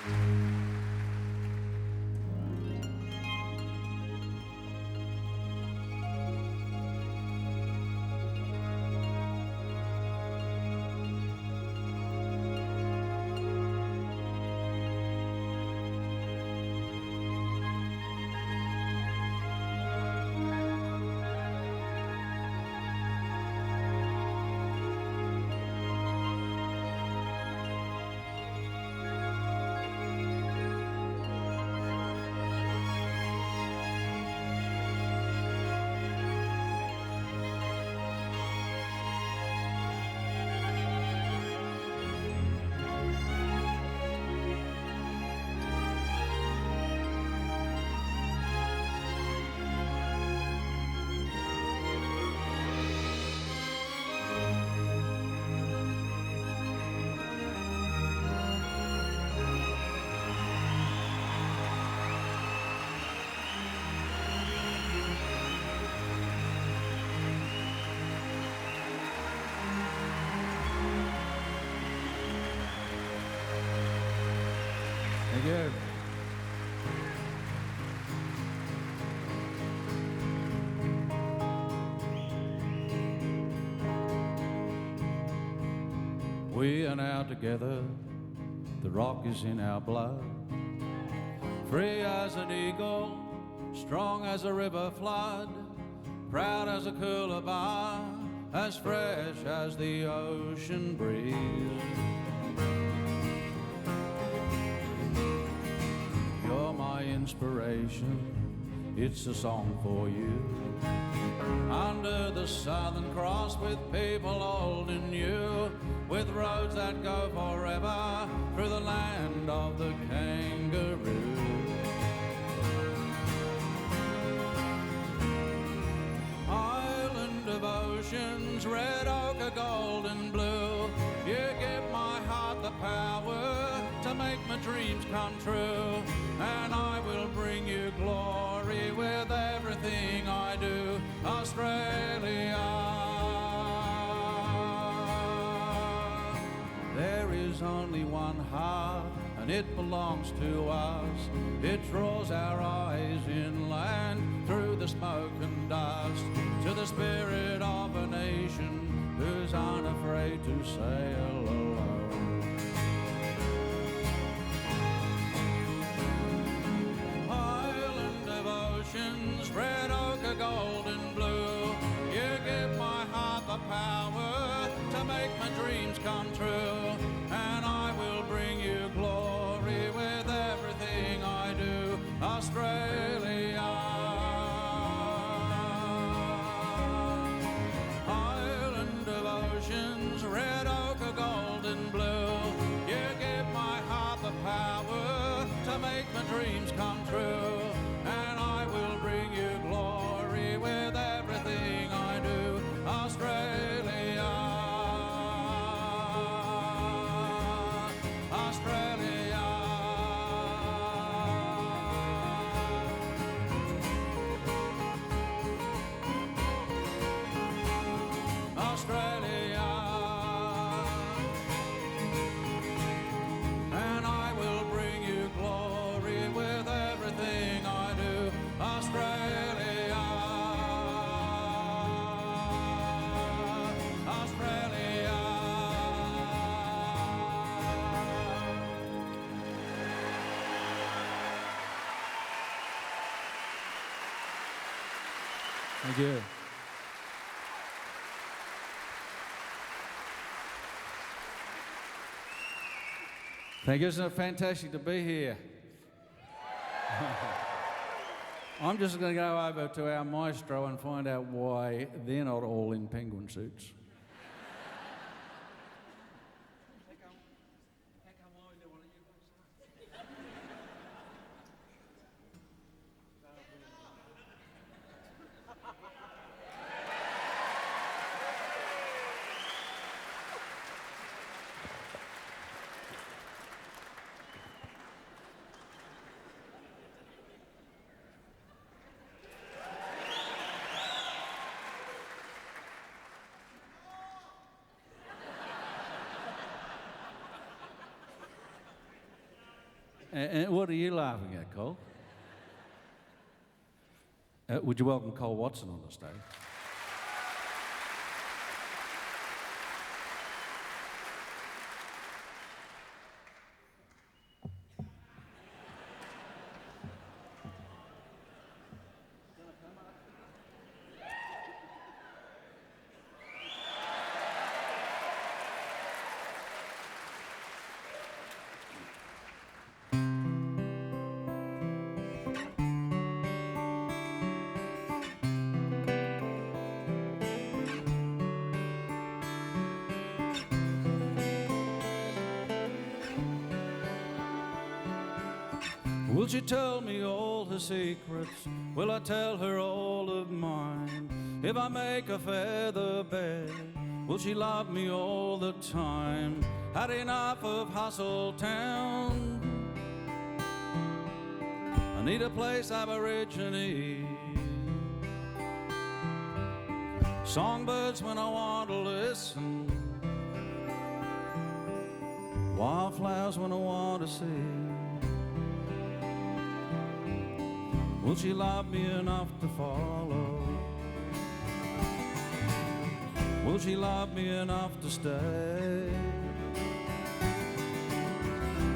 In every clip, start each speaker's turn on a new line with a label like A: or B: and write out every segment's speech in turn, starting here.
A: you. We are now together, the rock is in our blood. Free as an eagle, strong as a river flood, proud as a coolabah, as fresh as the ocean breeze. You're my inspiration, it's a song for you. Under the Southern Cross with people old and new, with roads that go forever through the land of the kangaroo. Island of oceans, red ochre, gold and blue, you give my heart the power to make my dreams come true. And I will bring you glory with everything I do. Australia, there is only one heart and it belongs to us. It draws our eyes inland through the smoke and dust to the spirit of a nation who's unafraid to sail alone. Red ochre, gold and blue, you give my heart the power to make my dreams come true. And I will bring you glory with everything I do. Australia, island of oceans, red ochre, gold and blue, you give my heart the power to make my dreams come true. And I will bring you glory with everything I do. Australia, Australia, Australia, and I will bring you glory with everything I do. Australia, Australia. Thank you. Thank you. Isn't it fantastic to be here? I'm just going to go over to our maestro and find out why they're not all in penguin suits. And what are you laughing at, Cole? Would you welcome Cole Watson on the stage? Will she tell me all her secrets? Will I tell her all of mine? If I make a feather bed, will she love me all the time? Had enough of hustle town. I need a place Aborigine. Songbirds when I want to listen. Wildflowers when I want to see. Will she love me enough to follow? Will she love me enough to stay?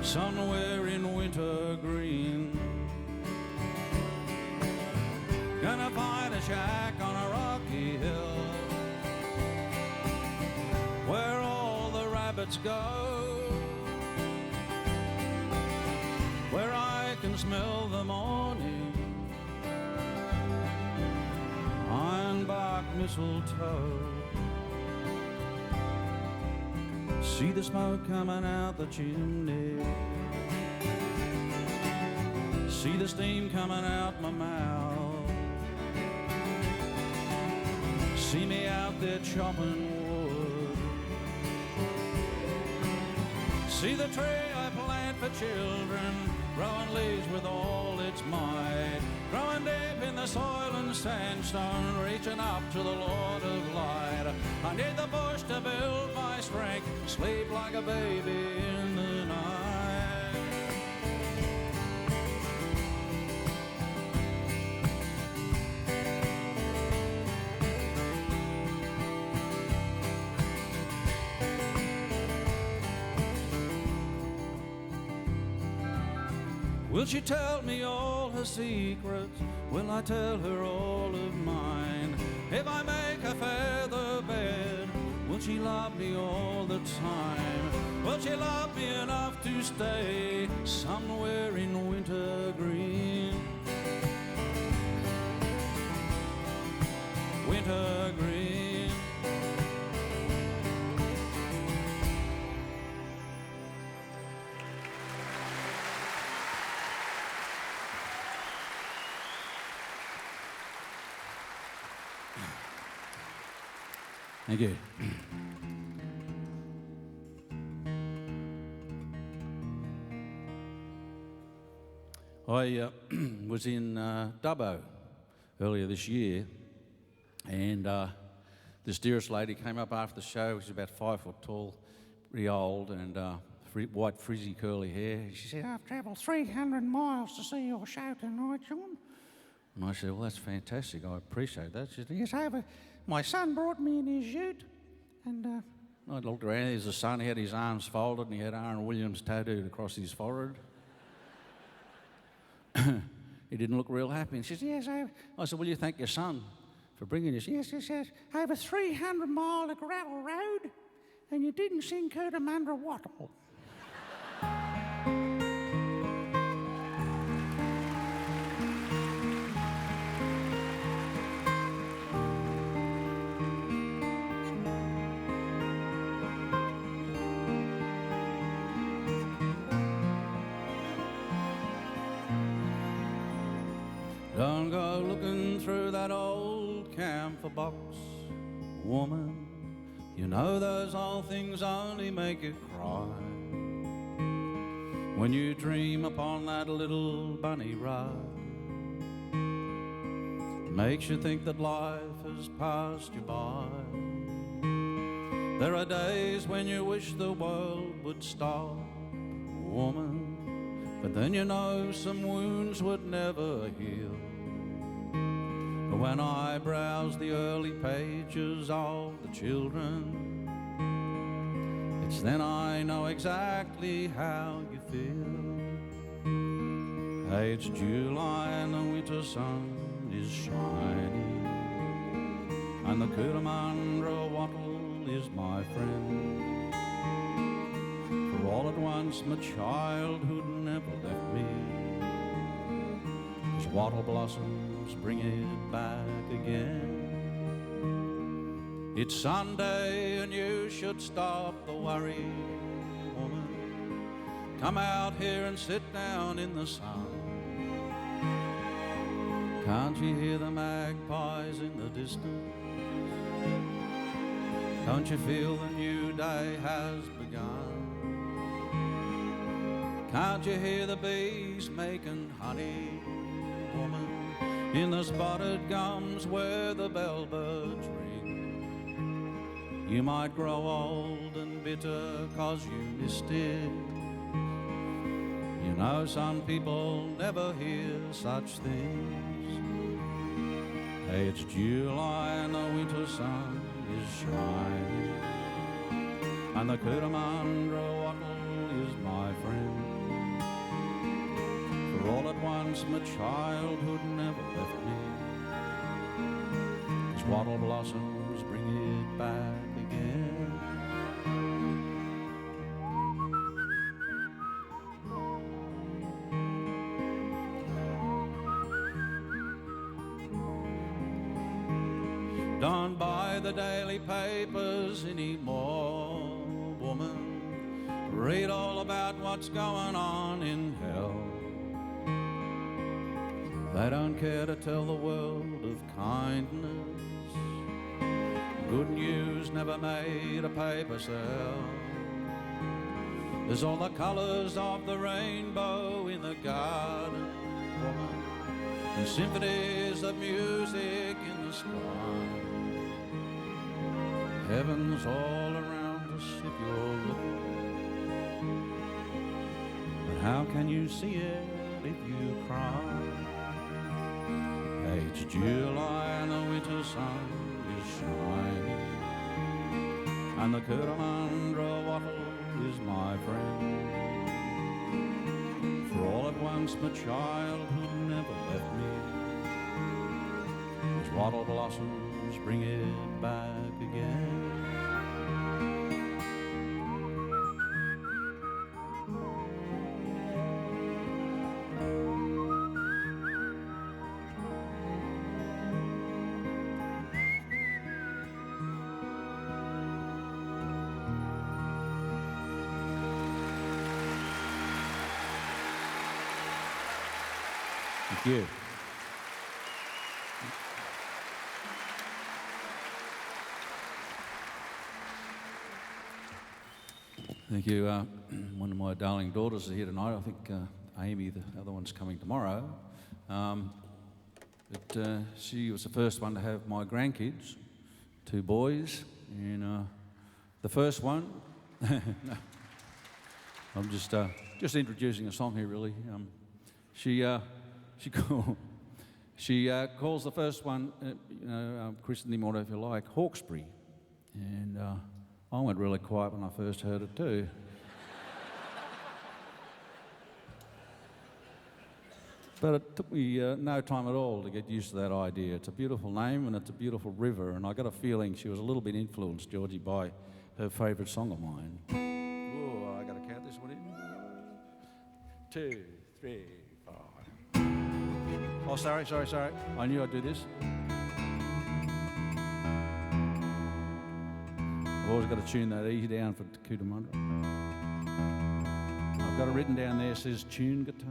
A: Somewhere in winter green, gonna find a shack on a rocky hill, where all the rabbits go, where I can smell the morning ironbark mistletoe. See the smoke coming out the chimney. See the steam coming out my mouth. See me out there chopping wood. See the tree I plant for children, growing leaves with all its might, growing deep in the soil and sandstone, reaching up to the Lord of Light. I need the bush to build my strength, sleep like a baby in the night. Will she tell me all her secrets? Will I tell her all of mine? If I make a feather bed, will she love me all the time? Will she love me enough to stay somewhere in winter green? Winter green. Thank you. I was in Dubbo earlier this year, and this dearest lady came up after the show. She's about 5 foot tall, pretty old, and white frizzy curly hair. She said, "I've travelled 300 miles to see your show tonight, John." And I said, "Well, that's fantastic. I appreciate that." She said, "Yes, my son brought me in his ute," and I looked around. There's the son. He had his arms folded, and he had Aaron Williams tattooed across his forehead. He didn't look real happy. And she said, "Yes." I said, "Will you thank your son for bringing us?" "Yes," he says, "over 300 mile of gravel road, and you didn't sink her to under wattle." Don't go looking through that old camphor box, woman. You know those old things only make you cry. When you dream upon that little bunny rug, it makes you think that life has passed you by. There are days when you wish the world would stop, woman. But then you know some wounds would never heal. But when I browse the early pages of the children, it's then I know exactly how you feel. Hey, it's July and the winter sun is shining, and the Cootamundra wattle is my friend. For all at once my childhood never left me, 'cause wattle blossoms bring it back again. It's Sunday and you should stop the worry, woman. Come out here and sit down in the sun. Can't you hear the magpies in the distance? Don't you feel the new day has begun? Can't you hear the bees making honey, woman, in the spotted gums where the bellbirds ring? You might grow old and bitter 'cause you missed it. You know some people never hear such things. Hey, it's July and the winter sun is shining, and the Cootamundra wattle is my friend. For all at once my childhood never left me, 'cause wattle blossoms bring it back again. Don't buy the daily papers anymore, woman. Read all about what's going on in hell. They don't care to tell the world of kindness. Good news never made a paper sell. There's all the colours of the rainbow in the garden, woman, and symphonies of music in the sky. Heaven's all around us if you're looking, but how can you see it if you cry? Hey, it's July and the winter sun is shining, and the Cootamundra wattle is my friend. For all at once my childhood never left me, 'cause wattle blossoms bring it back again. Thank you. Thank you. One of my darling daughters is here tonight. I think Amy, the other one's coming tomorrow. She was the first one to have my grandkids, 2 boys, and the first one. No, I'm just introducing a song here, really. She calls the first one, christened him, whatever you like, Hawkesbury, and I went really quiet when I first heard it too. But it took me no time at all to get used to that idea. It's a beautiful name and it's a beautiful river, and I got a feeling she was a little bit influenced, Georgie, by her favourite song of mine. Oh, I got to count this one in. 2, 3, 4. Oh, sorry. I knew I'd do this. I've always got to tune that E down for Cootamundra. I've got it written down there, says tune guitar.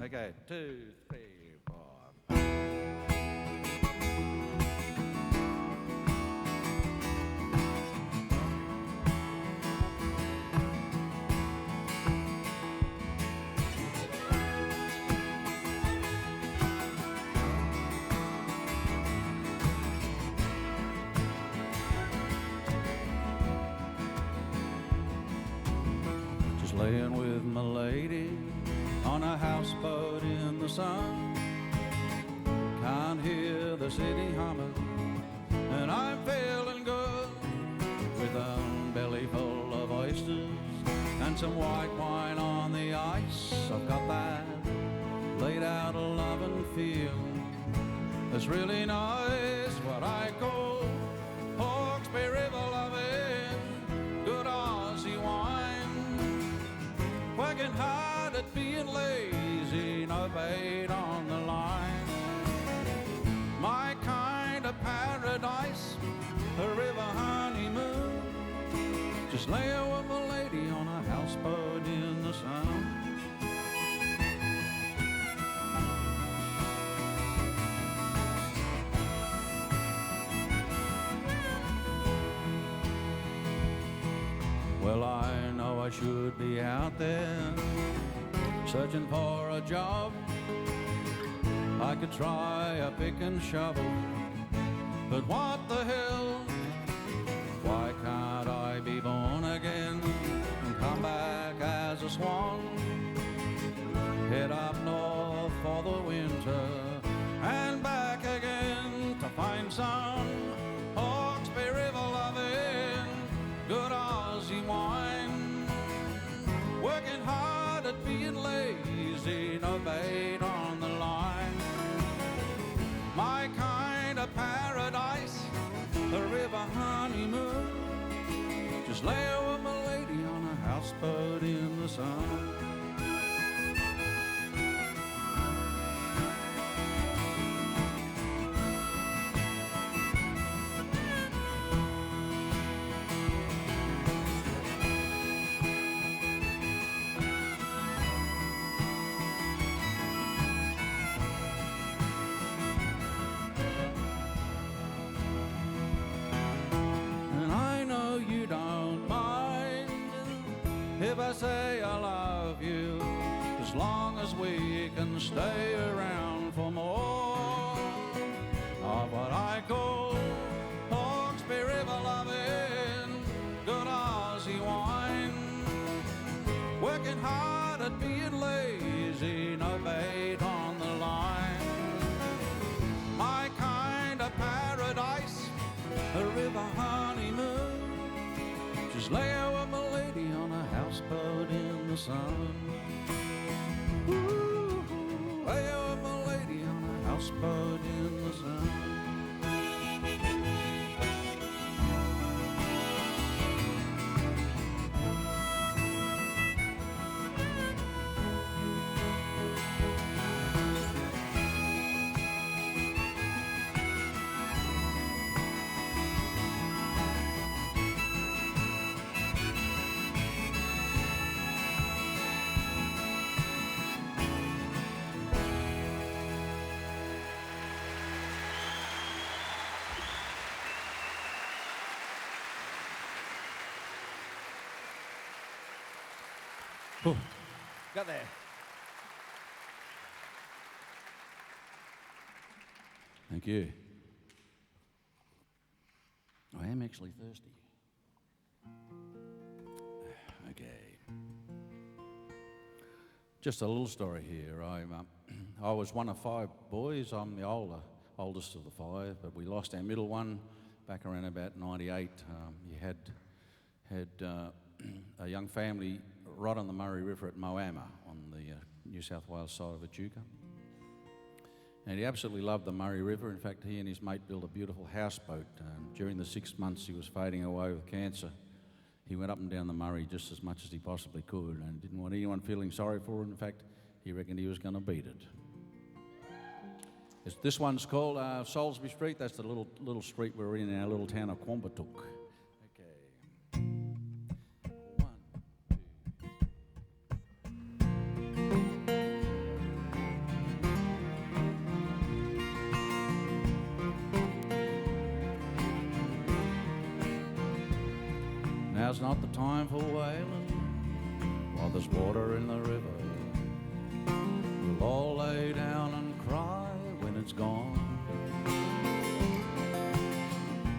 A: Okay, 2, 3, 4. laying with my lady on a houseboat in the sun. Can't hear the city humming, and I'm feeling good with a belly full of oysters and some white wine on the ice. I've got that laid out love and feel. It's really nice, what I call Hawkesbury River loving, good Aussie wine. Working hard at being lazy, no bait on the line. My kind of paradise, a river honeymoon. Just laying with my lady on a houseboat in the sun. Well, I know I should be out there searching for a job. I could try a pick and shovel, but what the hell? Why can't I be born again and come back as a swan? Head up north for the winter and back again to find some Hawkesbury River loving, good Aussie wine. Working hard at being lazy, no bait on the line. My kind of paradise, a river honeymoon. Just lay with my lady on a houseboat in the sun. If I say I love you, as long as we can stay around for more of what I call Hawkesbury River loving, good Aussie wine. Working hard at being lazy, no bait on the line. My kind of paradise, a river honeymoon. Just lay with my lady on a houseboat in the sun. Ooh, lay with my lady on a houseboat in the sun.
B: Ooh, got there.
A: Thank you. I am actually thirsty. Okay. Just a little story here. I was one of 5 boys. I'm the oldest of the 5, but we lost our middle one back around about 98. He had a young family right on the Murray River at Moama on the New South Wales side of Echuca. And he absolutely loved the Murray River. In fact, he and his mate built a beautiful houseboat. During the 6 months he was fading away with cancer, he went up and down the Murray just as much as he possibly could and didn't want anyone feeling sorry for him. In fact, he reckoned he was going to beat it. This one's called Salisbury Street. That's the little street we're in our little town of Quambatook. Now's not the time for wailing while there's water in the river. We'll all lay down and cry when it's gone.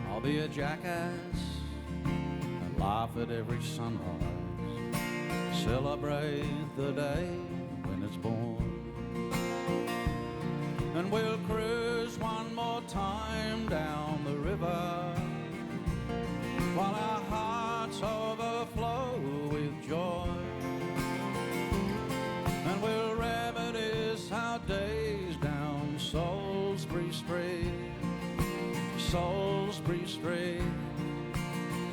A: I'll be a jackass and laugh at every sunrise, celebrate the day when it's born. And we'll cruise one more time down the river while our hearts overflow with joy. And we'll reminisce our days down Salisbury Street, Salisbury Street,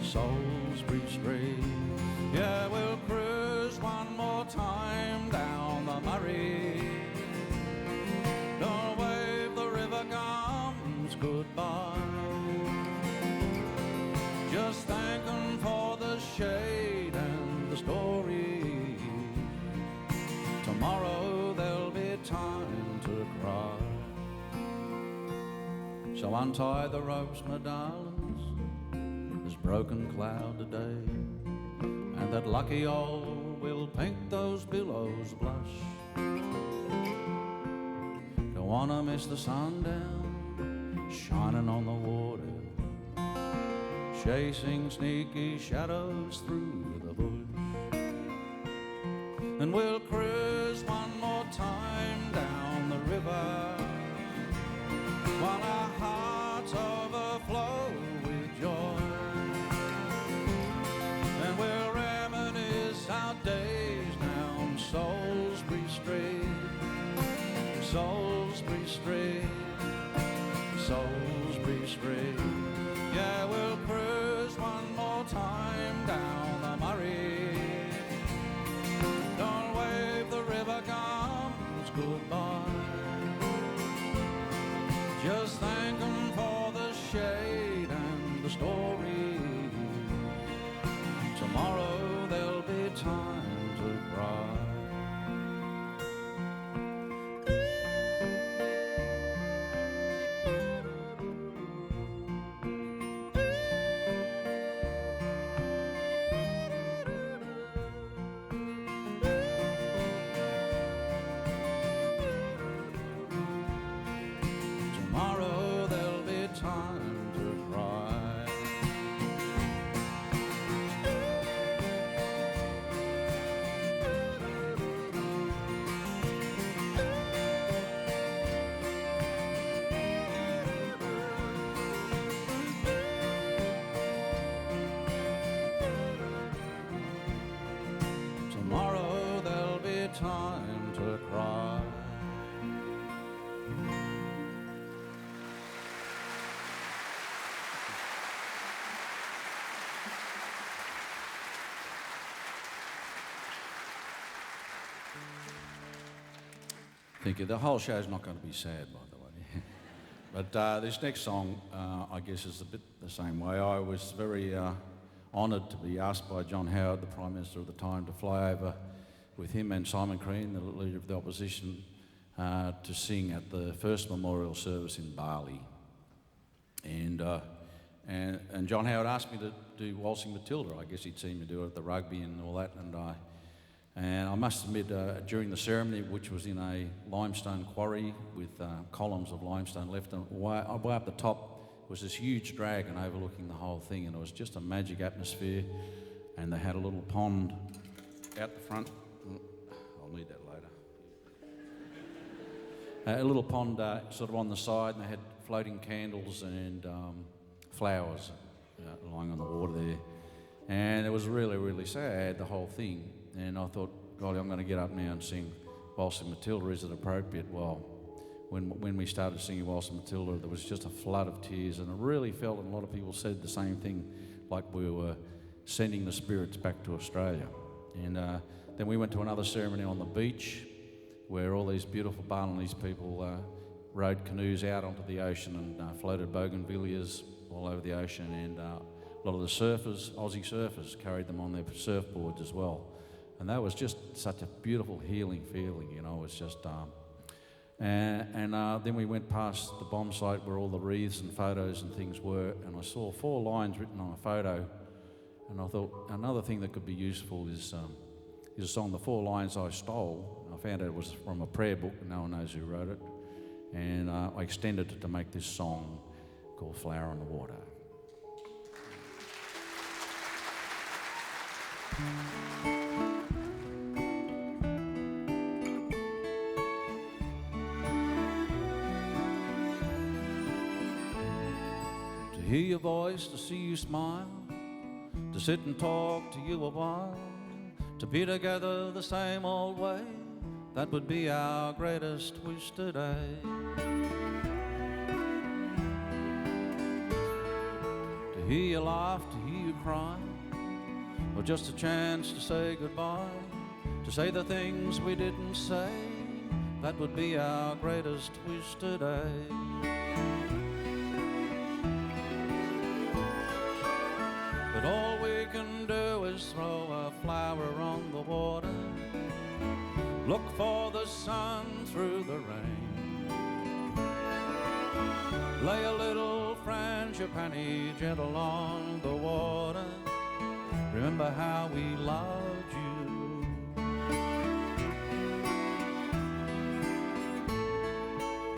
A: Salisbury Street. Yeah, we'll cruise one more time down the Murray. Don't wave the river gums goodbye. Just thank them for the shade and the story. Tomorrow there'll be time to cry. So untie the ropes, my darlings, this broken cloud today, and that lucky old will paint those billows blush. Don't wanna miss the sundown shining on the water, chasing sneaky shadows through the bush. And we'll cruise one more time down the river while our hearts overflow with joy. And we'll reminisce our days down Salisbury Street, Salisbury Street, Salisbury Street. Yeah, we'll cruise one more time down the Murray. Don't wave the river gums goodbye. Just thank them for the shade and the story. Tomorrow there'll be time to cry. Tomorrow there'll be time to cry. Tomorrow there'll be time to cry. Thank you. The whole show's not going to be sad, by the way. But this next song, I guess, is a bit the same way. I was very honoured to be asked by John Howard, the Prime Minister of the time, to fly over with him and Simon Crean, the Leader of the Opposition, to sing at the first memorial service in Bali. And John Howard asked me to do Waltzing Matilda. I guess he'd seen me do it at the rugby and all that, and I must admit, during the ceremony, which was in a limestone quarry with columns of limestone left, and way up the top was this huge dragon overlooking the whole thing, and it was just a magic atmosphere. And they had a little pond out the front. I'll need that later. A little pond sort of on the side, and they had floating candles and flowers lying on the water there. And it was really, really sad, the whole thing. And I thought, golly, I'm going to get up now and sing Waltzing Matilda. Is it appropriate? Well, when we started singing Waltzing Matilda, there was just a flood of tears, and I really felt, and a lot of people said the same thing, like we were sending the spirits back to Australia. And then we went to another ceremony on the beach, where all these beautiful Balinese people rowed canoes out onto the ocean and floated bougainvilleas all over the ocean, and a lot of the surfers, Aussie surfers, carried them on their surfboards as well. And that was just such a beautiful healing feeling, you know. It's just, then we went past the bomb site where all the wreaths and photos and things were, and I saw 4 lines written on a photo, and I thought another thing that could be useful is a song, The 4 Lines I Stole. I found out it was from a prayer book, and no one knows who wrote it, and I extended it to make this song called Flower on the Water. hear your voice, to see you smile, to sit and talk to you a while, to be together the same old way. That would be our greatest wish today. To hear you laugh, to hear you cry, or just a chance to say goodbye, to say the things we didn't say. That would be our greatest wish today. But all we can do is throw a flower on the water, look for the sun through the rain, lay a little frangipani gentle on the water, remember how we loved you.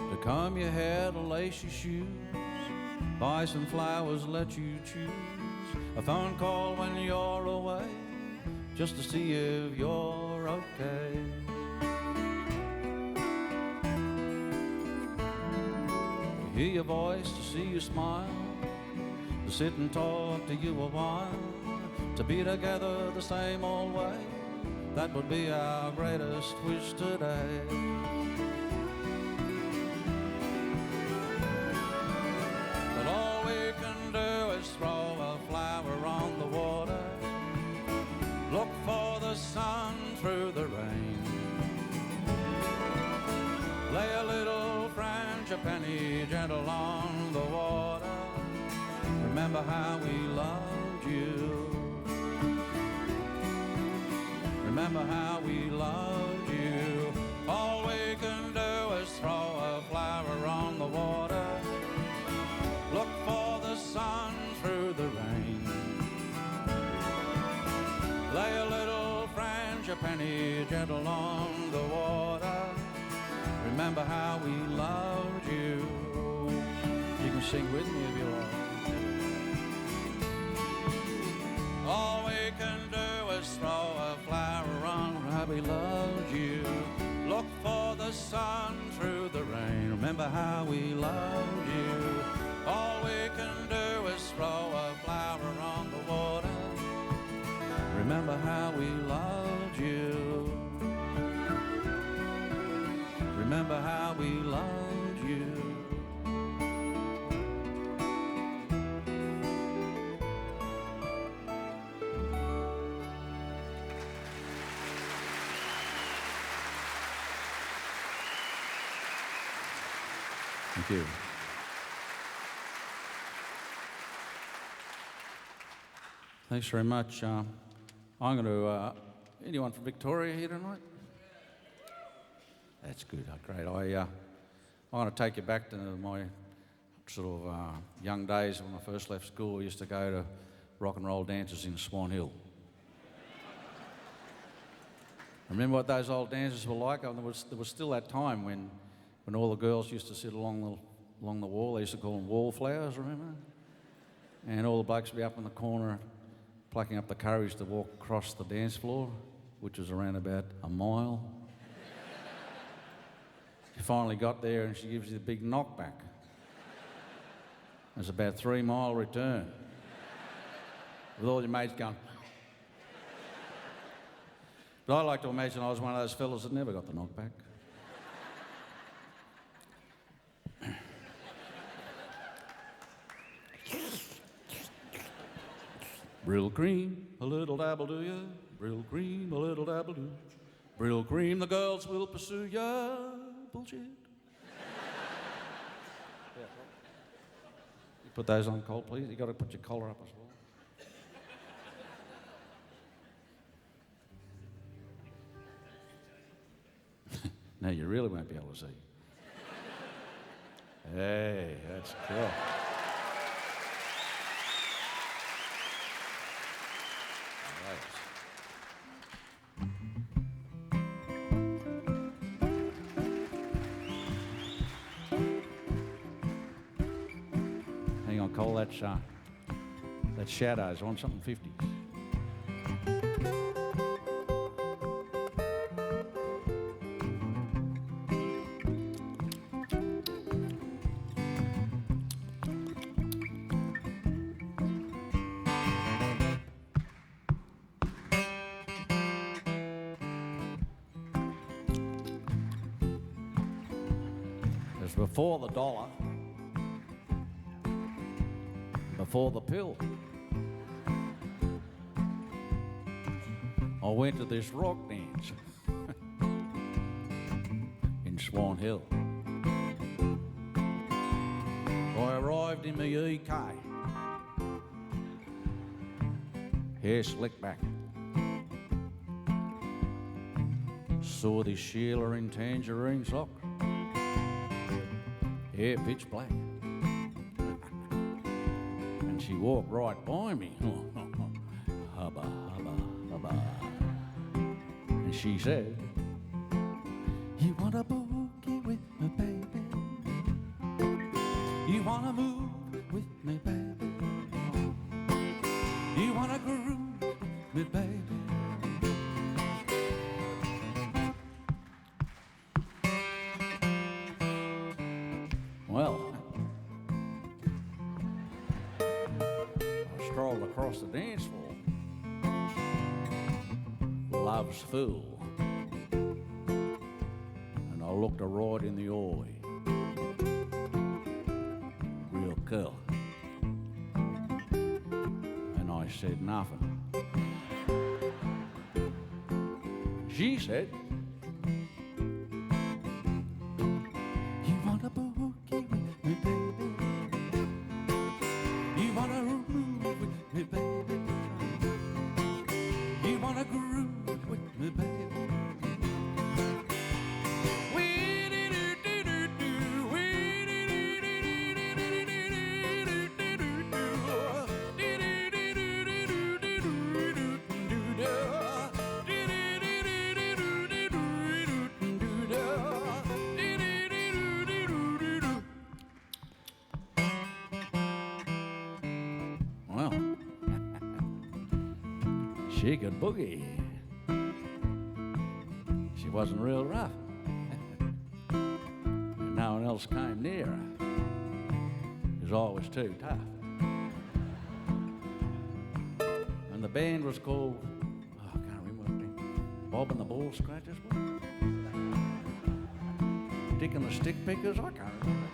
A: To comb your hair, to lace your shoes, buy some flowers, let you choose, a phone call when you're away, just to see if you're okay. To hear your voice, to see you smile, to sit and talk to you a while, to be together the same old way. That would be our greatest wish today. But all we can do is throw a flower on the water, look for the sun through the rain, lay a little frangipani gentle on the water, remember how we loved you. Remember how we loved you. All we can do is throw a flower on the water, look for the sun through the rain, lay a little frangipani gentle on the water, remember how we loved you. You can sing with me if you like. All we can do is throw a flower on how we loved you, look for the sun through the rain, remember how we loved you. All we can do is throw a flower on the water, remember how we loved you. Remember how we loved you. Thank you. Thanks very much. I'm going to, anyone from Victoria here tonight? That's good, great. I want to take you back to my sort of young days when I first left school. I used to go to rock and roll dances in Swan Hill. Remember what those old dances were like? There was still that time when all the girls used to sit along the wall. They used to call them wallflowers, remember? And all the blokes would be up in the corner plucking up the courage to walk across the dance floor, which was around about a mile. You finally got there and she gives you the big knockback. It's about a 3-mile return with all your mates going. But I like to imagine I was one of those fellas that never got the knockback. Brill cream, a little dabble do ya? Brill cream, a little dabble do. Brill cream, the girls will pursue ya. Bullshit. You put those on cold, please. You got to put your collar up as well. No, you really won't be able to see. Hey, that's cool. Hang on, Cole, that's Shadows. I want something 50s. before the dollar, before the pill. I went to this rock dance in Swan Hill. I arrived in my EK, hair slicked back. Saw this Sheila in tangerine socks, hair pitch black. And she walked right by me. Hubba, hubba, hubba. And she said, "You want a boogie with me, baby? You wanna move with me, baby? You wanna groove with me, baby?" Well, I strolled across the dance floor. Love's fool. And I looked her right in the eye. Real cool. And I said nothing. She said, "You want a boogie with me, baby? You wanna groove with me, baby? You wanna groove with me, baby?" Well, she could boogie. She wasn't real rough. And no one else came near her, 'cause I was too tough. And the band was called, oh, I can't remember what it was. Bob and the Ball Scratchers, what? Dick and the Stick Pickers, I can't remember.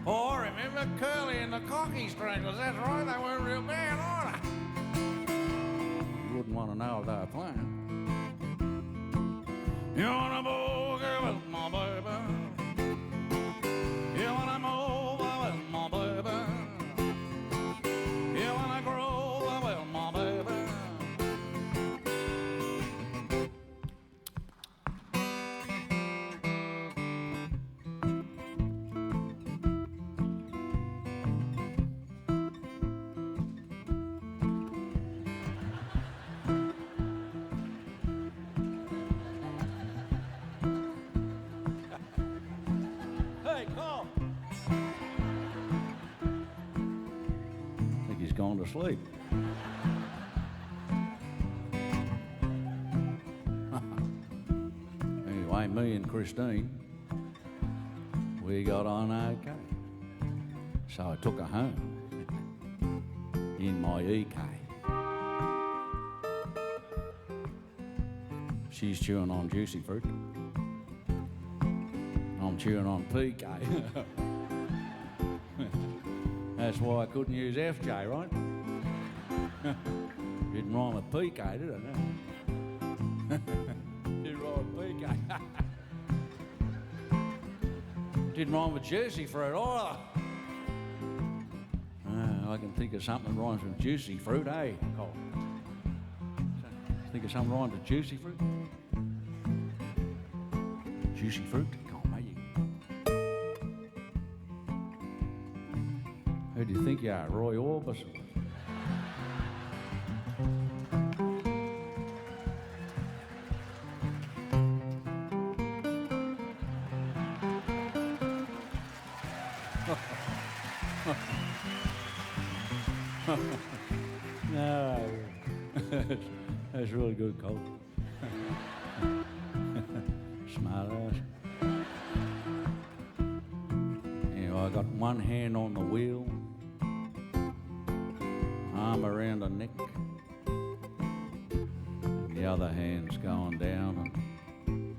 A: Oh, I remember Curly and the Cocky Stranglers. That's right, they weren't real bad either. You wouldn't want to know if they were playing. You wanna boogie with my baby? You wanna move with my baby? You wanna groove with my baby? Hey, Carl. I think he's gone to sleep. Anyway, me and Christine, we got on okay. So I took her home in my EK. She's chewing on juicy fruit. I'm chewing on PK. That's why I couldn't use FJ, right? Didn't rhyme with PK, did it? No. Didn't rhyme with PK. Didn't rhyme with juicy fruit either. I can think of something that rhymes with juicy fruit, eh, Cole? Think of something that rhymes with juicy fruit? Juicy fruit? Who do you think you are, Roy Orbison? No, that's really good, Cole. Smart ass. Anyway, I got one hand on the wheel, arm around the neck, and the other hand's going down and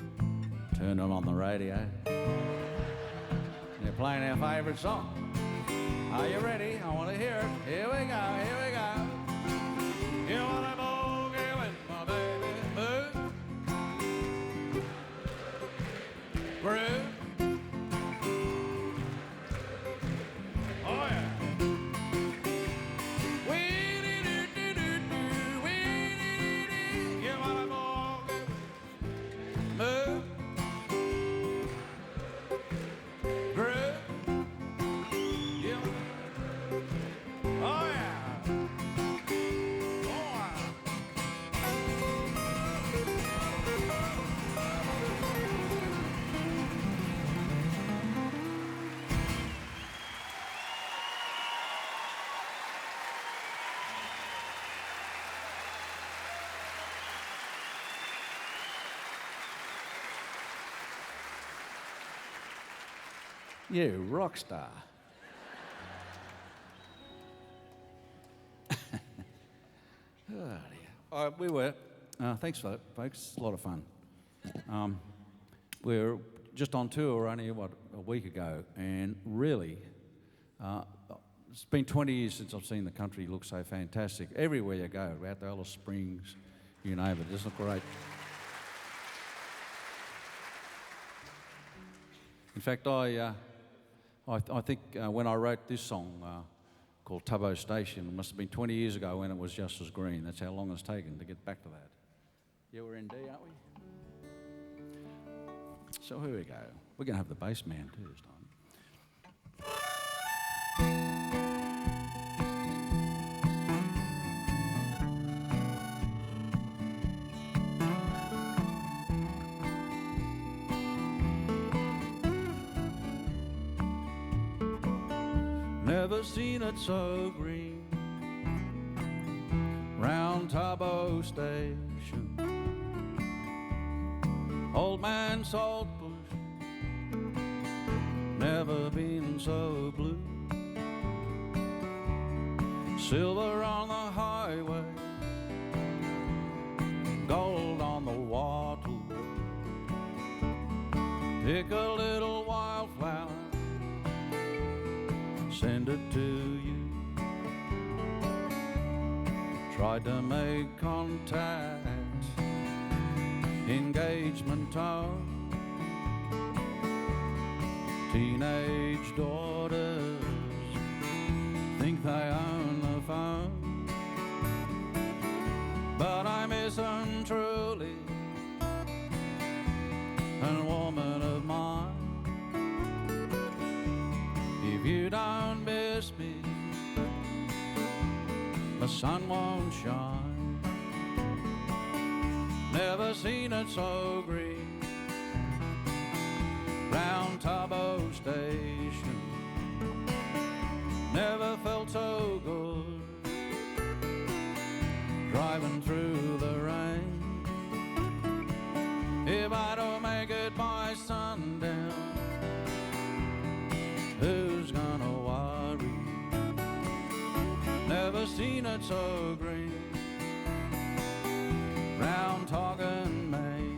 A: turning on the radio. They're playing our favourite song. Are you ready? I want to hear it. Here we go, here we go. You want to boogie with my baby? Move. Groove. Oh yeah. You want to boogie? Move. Groove. You. Oh yeah. You rock star. Oh, dear. We were. Thanks for that, folks. It's a lot of fun. We're just on tour only, a week ago, and really, it's been 20 years since I've seen the country look so fantastic. Everywhere you go, out the Alice Springs, you name it, just look great. In fact, I think when I wrote this song called Tubbo Station, it must have been 20 years ago when it was just as green. That's how long it's taken to get back to that. Yeah, we're in D, aren't we? So here we go. We're going to have the bass man too this time. Never seen it so green round Tubbo Station. Old man Saltbush never been so blue. Silver on the highway, gold on the wattle. Pick a little wildflower, send it to you. Tried to make contact, engagement tone. Teenage daughters think they own the phone, but I miss them truly, and woman of mine. If you don't miss me, the sun won't shine. Never seen it so green round Tubbo Station. Never felt so good driving through the rain. If I don't make it by sundown, who's gonna worry? Never seen it so green round Toggen, Maine.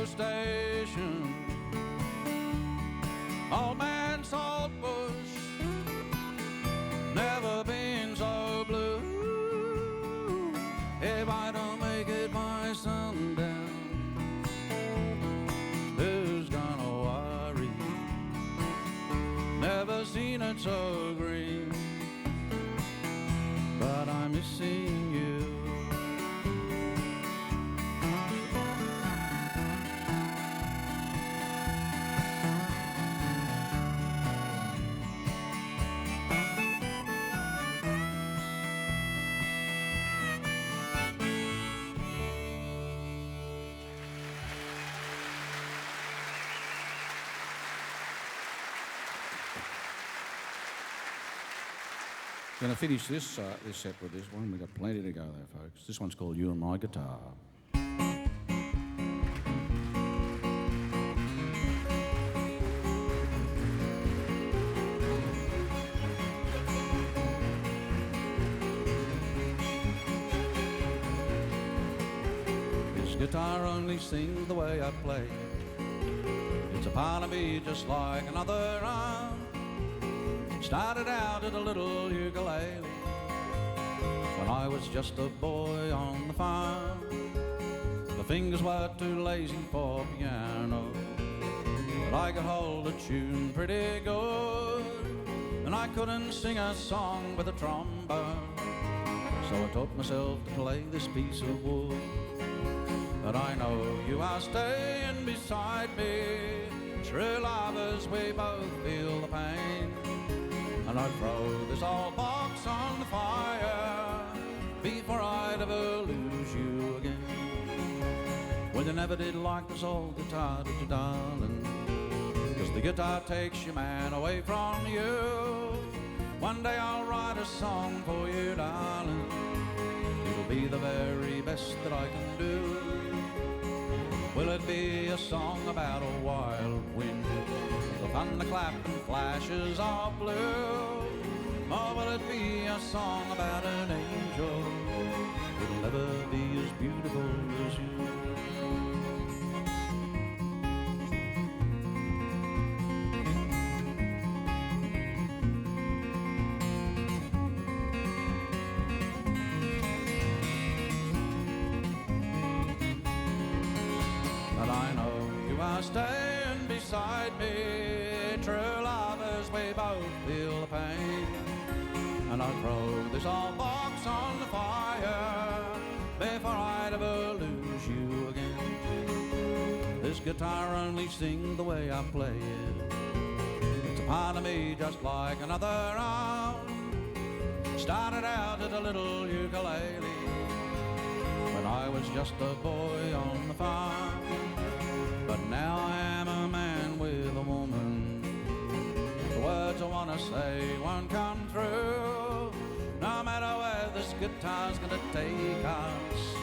A: Station, old man Saltbush never been so blue. If I don't make it by sundown, who's gonna worry? Never seen it so green, but I'm missing you. Going to finish this set with this one. We've got plenty to go there, folks. This one's called You and My Guitar. This guitar only sings the way I play. It's a part of me just like another arm. Started out at a little ukulele when I was just a boy on the farm. The fingers were too lazy for piano, but I could hold a tune pretty good, and I couldn't sing a song with a trombone, so I taught myself to play this piece of wood. But I know you are staying beside me, true lovers, we both feel the pain. And I'd throw this old box on the fire before I'd ever lose you again. Well, you never did like this old guitar, did you, darling? 'Cause the guitar takes your man away from you. One day I'll write a song for you, darling. It'll be the very best that I can do. Will it be a song about a wild wind, the thunderclap and flashes of blue? Or will it be a song about an angel? It'll never be as beautiful as you. But I know you are staying beside me, true lovers, we both feel the pain. And I'll throw this old box on the fire before I'd ever lose you again. This guitar only sings the way I play it. It's a part of me just like another arm. Started out at a little ukulele when I was just a boy on the farm. But now I am a man with a woman. The words I want to say won't come true. No matter where this guitar's gonna take us,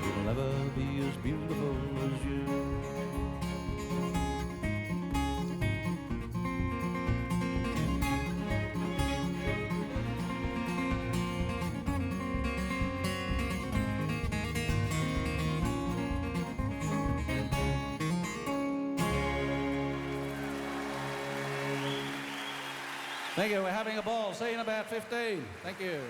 A: it'll never be as beautiful as you. Thank you. We're having a ball. See you in about 15. Thank you.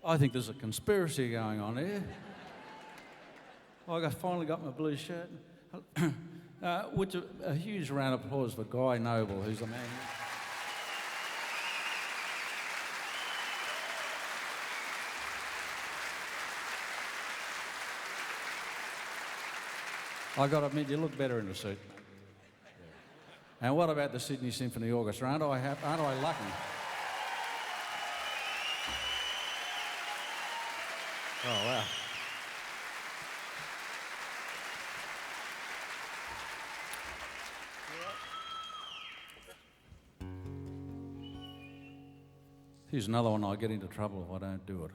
A: I think there's a conspiracy going on here. I finally got my blue shirt. Which a huge round of applause for Guy Noble, who's the man. I got to admit, you look better in a suit. And what about the Sydney Symphony Orchestra? Aren't I lucky? Oh, wow. Here's another one. I'll get into trouble if I don't do it.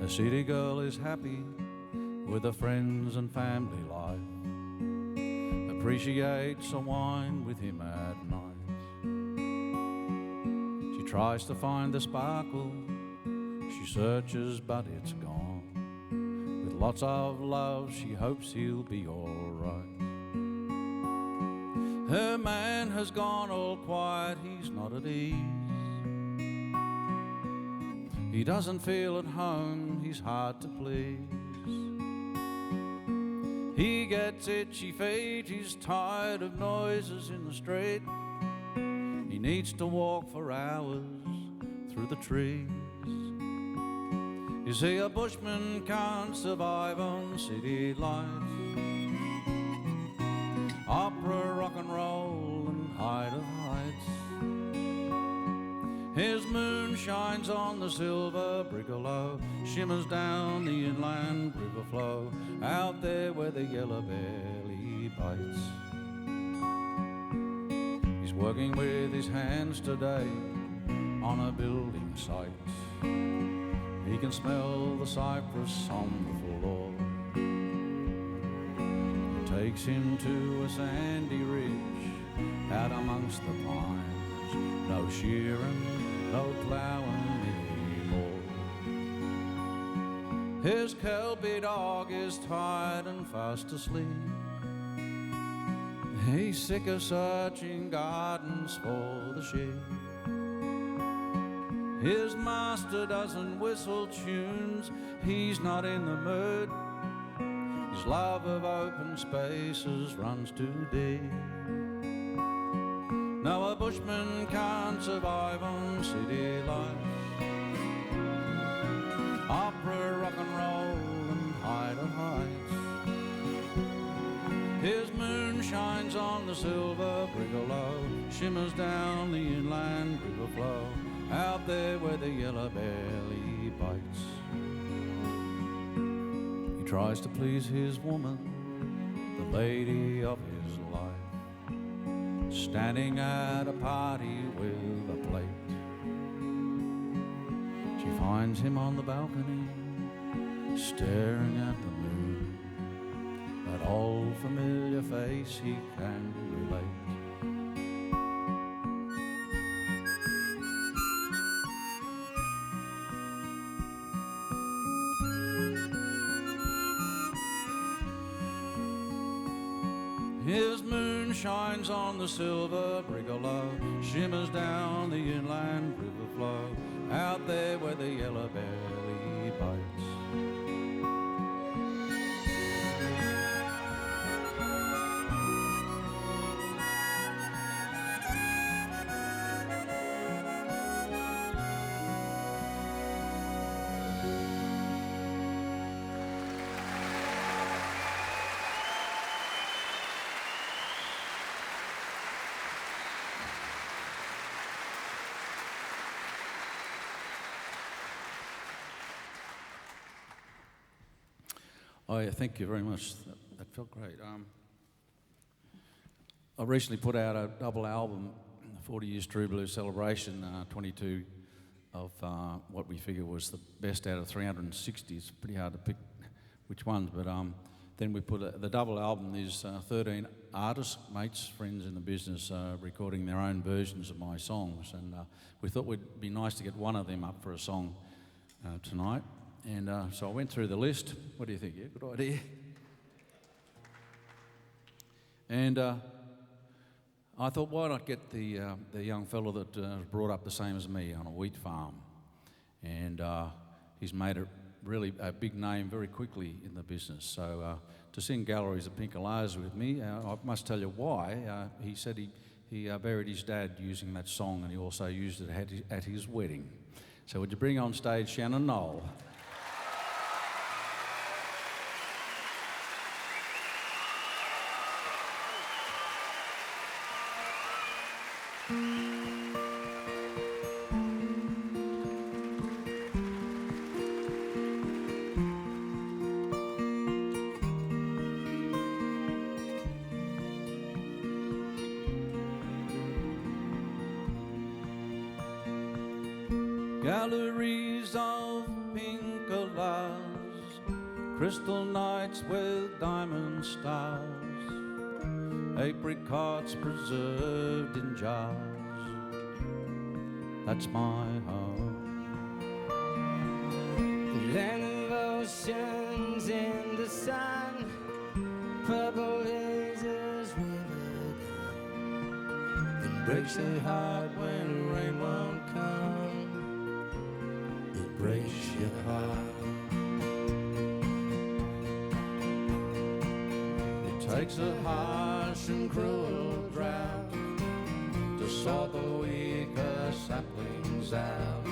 A: A city girl is happy with her friends and family life, appreciates a wine with him at night. She tries to find the sparkle, she searches but it's gone. With lots of love she hopes he'll be alright. Her man has gone all quiet, he's not at ease. He doesn't feel at home, he's hard to please. He gets itchy feet, he's tired of noises in the street. He needs to walk for hours through the trees. You see, a bushman can't survive on city lights, opera, rock and roll and height of heights. His moon shines on the silver brigalow, shimmers down the inland river flow, out there where the yellow belly bites. He's working with his hands today on a building site. He can smell the cypress on the floor. It takes him to a sandy ridge out amongst the pines. No shearing, no ploughing anymore. His Kelpie dog is tired and fast asleep. He's sick of searching gardens for the sheep. His master doesn't whistle tunes, he's not in the mood. His love of open spaces runs too deep. No, a bushman can't survive on city life, opera, rock and roll and height of heights. His moon shines on the silver brigalow, shimmers down the inland river flow, out there where the yellow belly bites. He tries to please his woman, the lady of his life, standing at a party with a plate. She finds him on the balcony, staring at the moon. That old familiar face he can relate. His moon shines on the silver brigalow, shimmers down the inland river flow, out there where the yellow belly bites. Oh, yeah, thank you very much. That felt great. I recently put out a double album, 40 Years True Blues Celebration, 22 of what we figure was the best out of 360. It's pretty hard to pick which ones, but then we put the double album is 13 artists, mates, friends in the business recording their own versions of my songs, and we thought it would be nice to get one of them up for a song tonight. And so I went through the list. What do you think? Yeah, good idea. And I thought, why not get the young fellow that was brought up the same as me on a wheat farm, and he's made a big name very quickly in the business. So to sing Galleries of Pink Alars with me, I must tell you why. He said he buried his dad using that song, and he also used it at his wedding. So would you bring on stage Shannon Knoll? Galleries of pink alars, crystal nights with diamond stars, apricots preserved in jars. That's my home.
C: Land of oceans in the sun, purple hazes river down. It breaks your heart when rain won't come. It
A: breaks your heart. It takes a harsh and cruel drought to sort the weaker saplings out.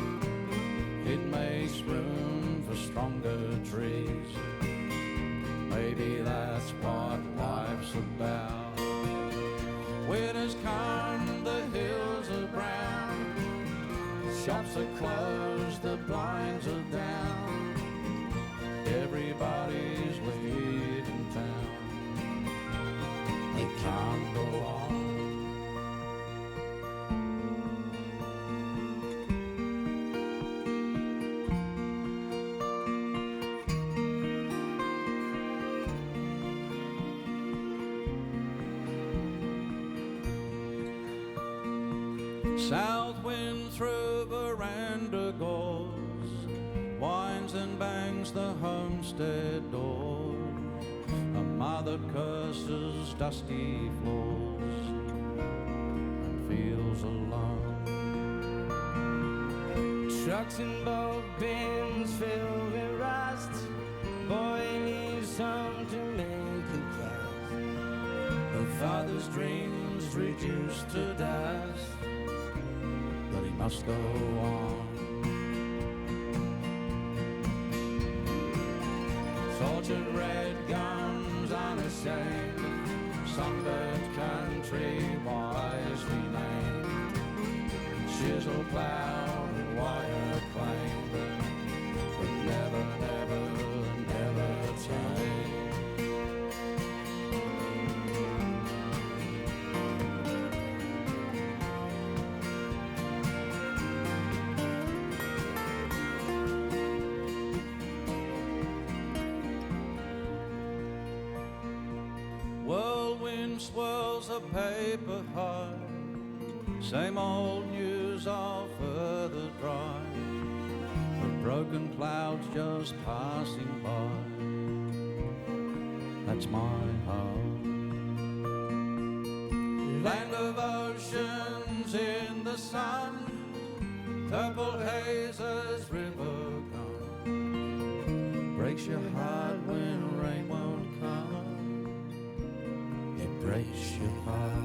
A: It makes room for stronger trees. Maybe that's what life's about. Winter's come, the hills are brown, shops are closed, the blinds are down. Everybody's leaving town. It can't go on. South wind through veranda goes, winds and bangs the homestead door. A mother curses dusty floors and feels alone.
C: Trucks and boat bins filled with rust. Boy leaves home to make a crust.
A: Her father's dreams reduced to dust, but he must go on. Tortured red guns unashamed, sunburnt country wisely named. Chisel ploughed and wire claimed, but never, never, never tamed. Whirlwind swirls a paper high, same old news all further dry. The broken clouds just passing by, that's my home. Land of oceans in the sun, purple hazes, river gone. Breaks your heart when rain won't come. It breaks your heart.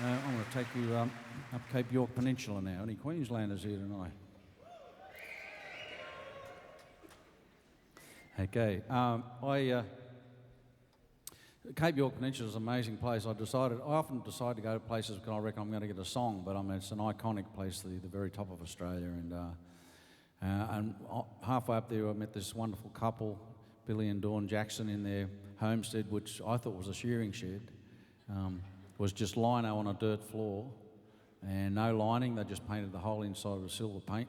A: I'm going to take you up Cape York Peninsula now. Any Queenslanders here tonight? Okay. Cape York Peninsula is an amazing place. I often decide to go to places because I reckon I'm going to get a song, but it's an iconic place, the very top of Australia. And halfway up there, I met this wonderful couple, Billy and Dawn Jackson, in their homestead, which I thought was a shearing shed. Was just lino on a dirt floor and no lining. They just painted the whole inside with silver paint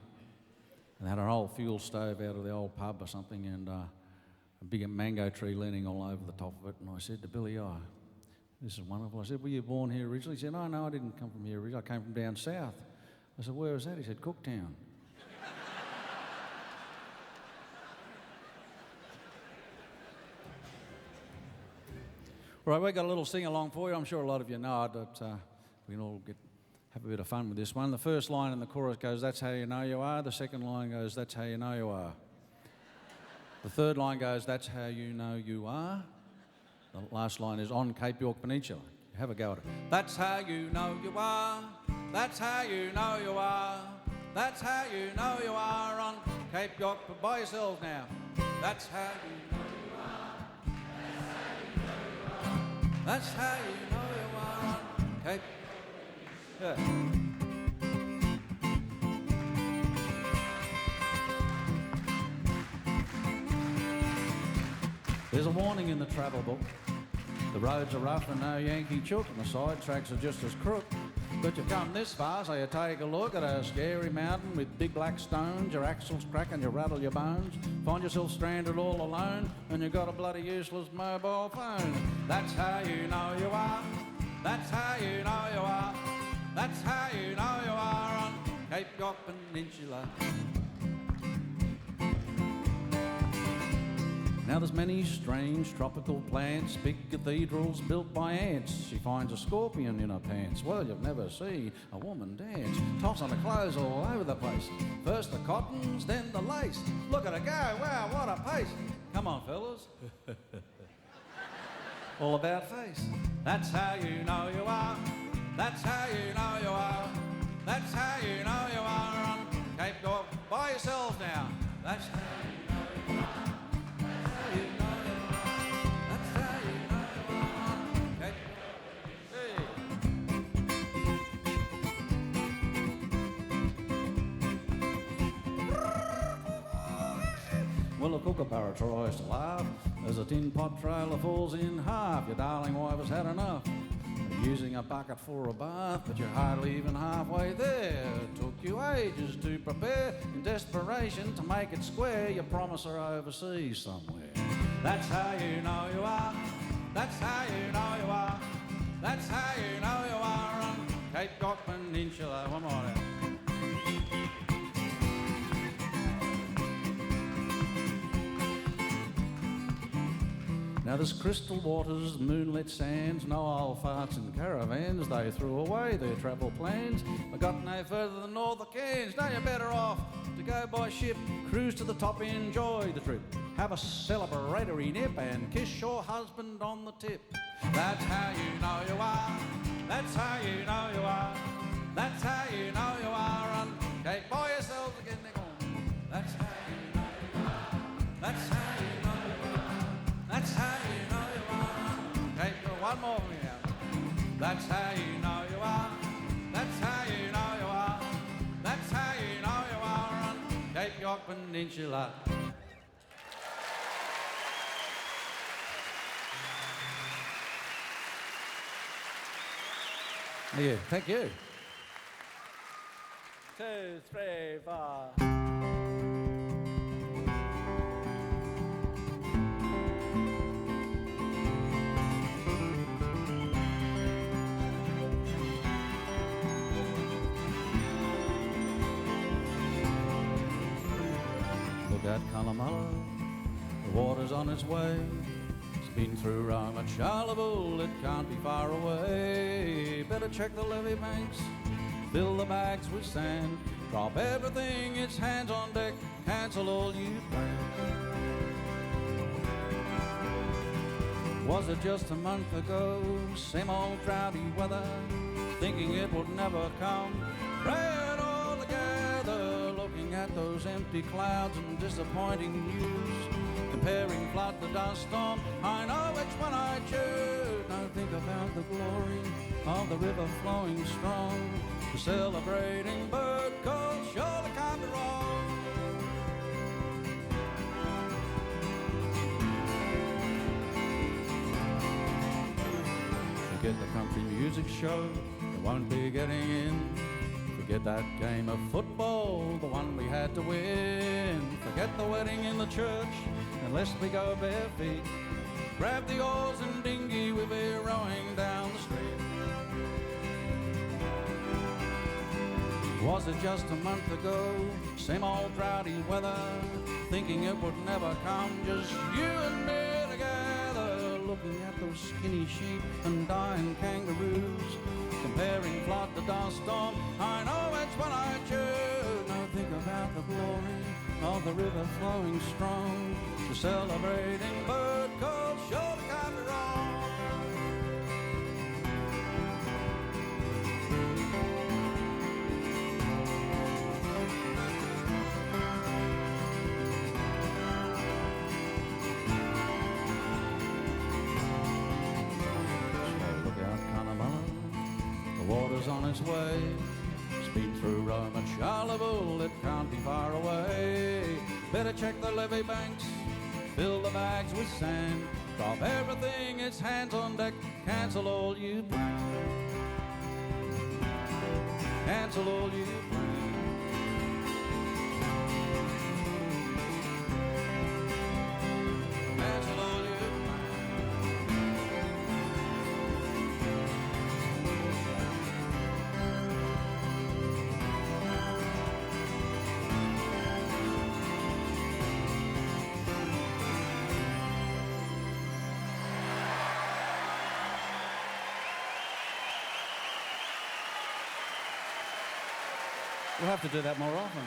A: and had an old fuel stove out of the old pub or something, and a big mango tree leaning all over the top of it. And I said to Billy, "Oh, this is wonderful." I said, "Were you born here originally?" He said, No, I didn't come from here originally. I came from down south." I said, "Where was that?" He said, "Cooktown." All right, we've got a little sing-along for you. I'm sure a lot of you know it, but we can all have a bit of fun with this one. The first line in the chorus goes, "That's how you know you are." The second line goes, "That's how you know you are." The third line goes, "That's how you know you are." The last line is, "On Cape York Peninsula." Have a go at it. That's how you know you are. That's how you know you are. That's how you know you are on Cape York. By yourselves now. That's how you know you are. That's how you know you are on Cape. Yeah. There's a warning in the travel book. The roads are rough and no Yankee chook, and the side tracks are just as crook. But you've come this far, so you take a look at a scary mountain with big black stones, your axles crack and you rattle your bones. Find yourself stranded all alone, and you've got a bloody useless mobile phone. That's how you know you are. That's how you know you are. That's how you know you are on Cape York Peninsula. Now there's many strange tropical plants, big cathedrals built by ants. She finds a scorpion in her pants. Well, you've never seen a woman dance. Tossing the clothes all over the place. First the cottons, then the lace. Look at her go, wow, what a pace. Come on, fellas. All about face. That's how you know you are. That's how you know you are. That's how you know you are on Cape York. By yourselves now. That's how you know you are. Well, a kookaburra tries to laugh as a tin pot trailer falls in half. Your darling wife has had enough of using a bucket for a bath, but you're hardly even halfway there. It took you ages to prepare. In desperation to make it square, you promise her overseas somewhere. That's how you know you are. That's how you know you are. That's how you know you are on Cape York Peninsula. One more now. Now there's crystal waters, moonlit sands, no old farts and caravans. They threw away their travel plans. I got no further than all the Cairns. Now you're better off to go by ship, cruise to the top, enjoy the trip. Have a celebratory nip and kiss your husband on the tip. That's how you know you are. That's how you know you are. That's how you know you are on Cape. By yourselves again, they're gone. That's how you know you are. That's how you know you are. That's how you know you are. Cape. One more for me now. That's how you know you are. That's how you know you are. That's how you know you are on Cape York Peninsula. Yeah, thank you.
B: 2, 3, 4.
A: Look at Cunnamulla, the water's on its way. It's been through Rome and Charleville, it can't be far away. Better check the levee banks, fill the bags with sand. Drop everything, it's hands on deck, cancel all you planned. Was it just a month ago, same old droughty weather, thinking it would never come? Pray it all together, looking at those empty clouds and disappointing news. Comparing flood to dust storm, I know which one I choose. Now think about the glory of the river flowing strong. The celebrating bird call surely can't be wrong. Forget the country music show, they won't be getting in. Forget that game of football, the one we had to win. Forget the wedding in the church, unless we go bare feet. Grab the oars and dinghy, we'll be rowing down the street. Was it just a month ago, same old droughty weather, thinking it would never come? Just you and me together, looking at those skinny sheep and dying kangaroos. Comparing flood to dust storm, I know which one I choose. Now think about the glory of the river flowing strong. The celebrating bird call surely can't be wrong. Look out, Cunnamulla, the water's on its way. Speed through Rome and Charleville, it can't be far away. Better check the levee banks, fill the bags with sand. Drop everything, it's hands on deck, cancel all you planned. cancel all you plans. Cancel all your We'll have to do that more often.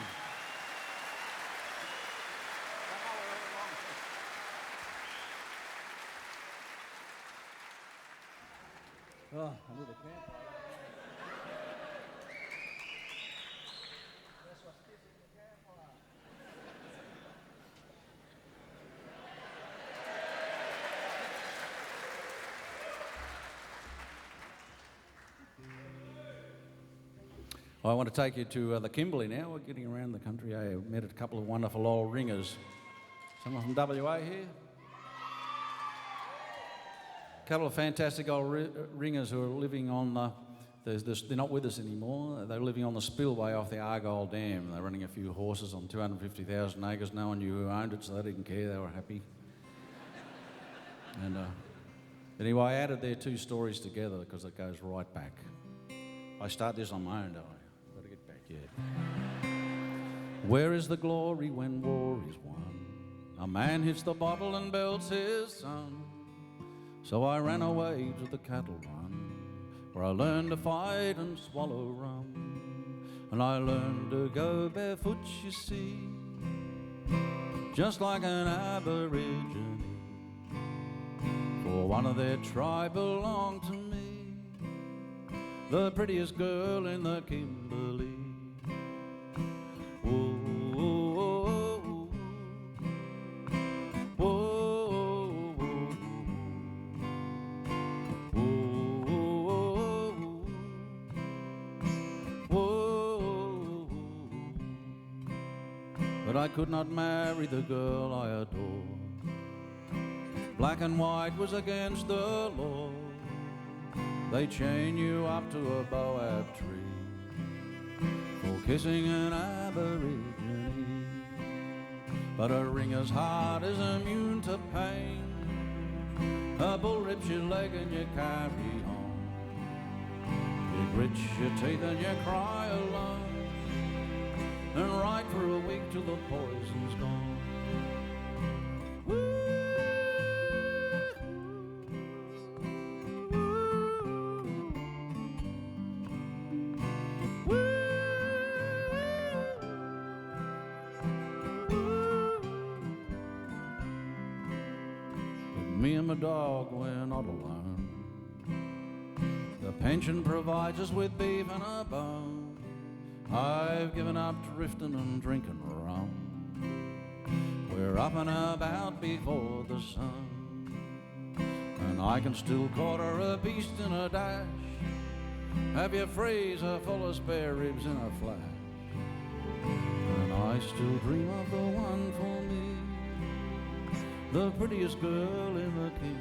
A: Oh, I need a camp. I want to take you to the Kimberley now. We're getting around the country. I met a couple of wonderful old ringers. Someone from WA here. A couple of fantastic old ringers who are living on they're not with us anymore. They're living on the spillway off the Argyle Dam. They're running a few horses on 250,000 acres. No one knew who owned it, so they didn't care. They were happy. And anyway, I added their two stories together because it goes right back. I start this on my own, don't I? Got to get back yet. Where is the glory when war is won? A man hits the bottle and belts his son. So I ran away to the cattle run, where I learned to fight and swallow rum. And I learned to go barefoot, you see, just like an Aborigine. For one of their tribe belonged to me, the prettiest girl in the Kimberley. Whoa, whoa, whoa, whoa, whoa, whoa, whoa. But I could not marry the girl I adored. Black and white was against the law. They chain you up to a boab tree for kissing an Aborigine. But a ringer's heart is immune to pain. A bull rips your leg and you carry on. You grit your teeth and you cry alone, and ride for a week till the poison's gone. Me and my dog, we're not alone. The pension provides us with beef and a bone. I've given up drifting and drinking rum. We're up and about before the sun, and I can still quarter a beast in a dash, have your freezer full of spare ribs in a flash. And I still dream of the one for me, the prettiest girl in the Kimberley.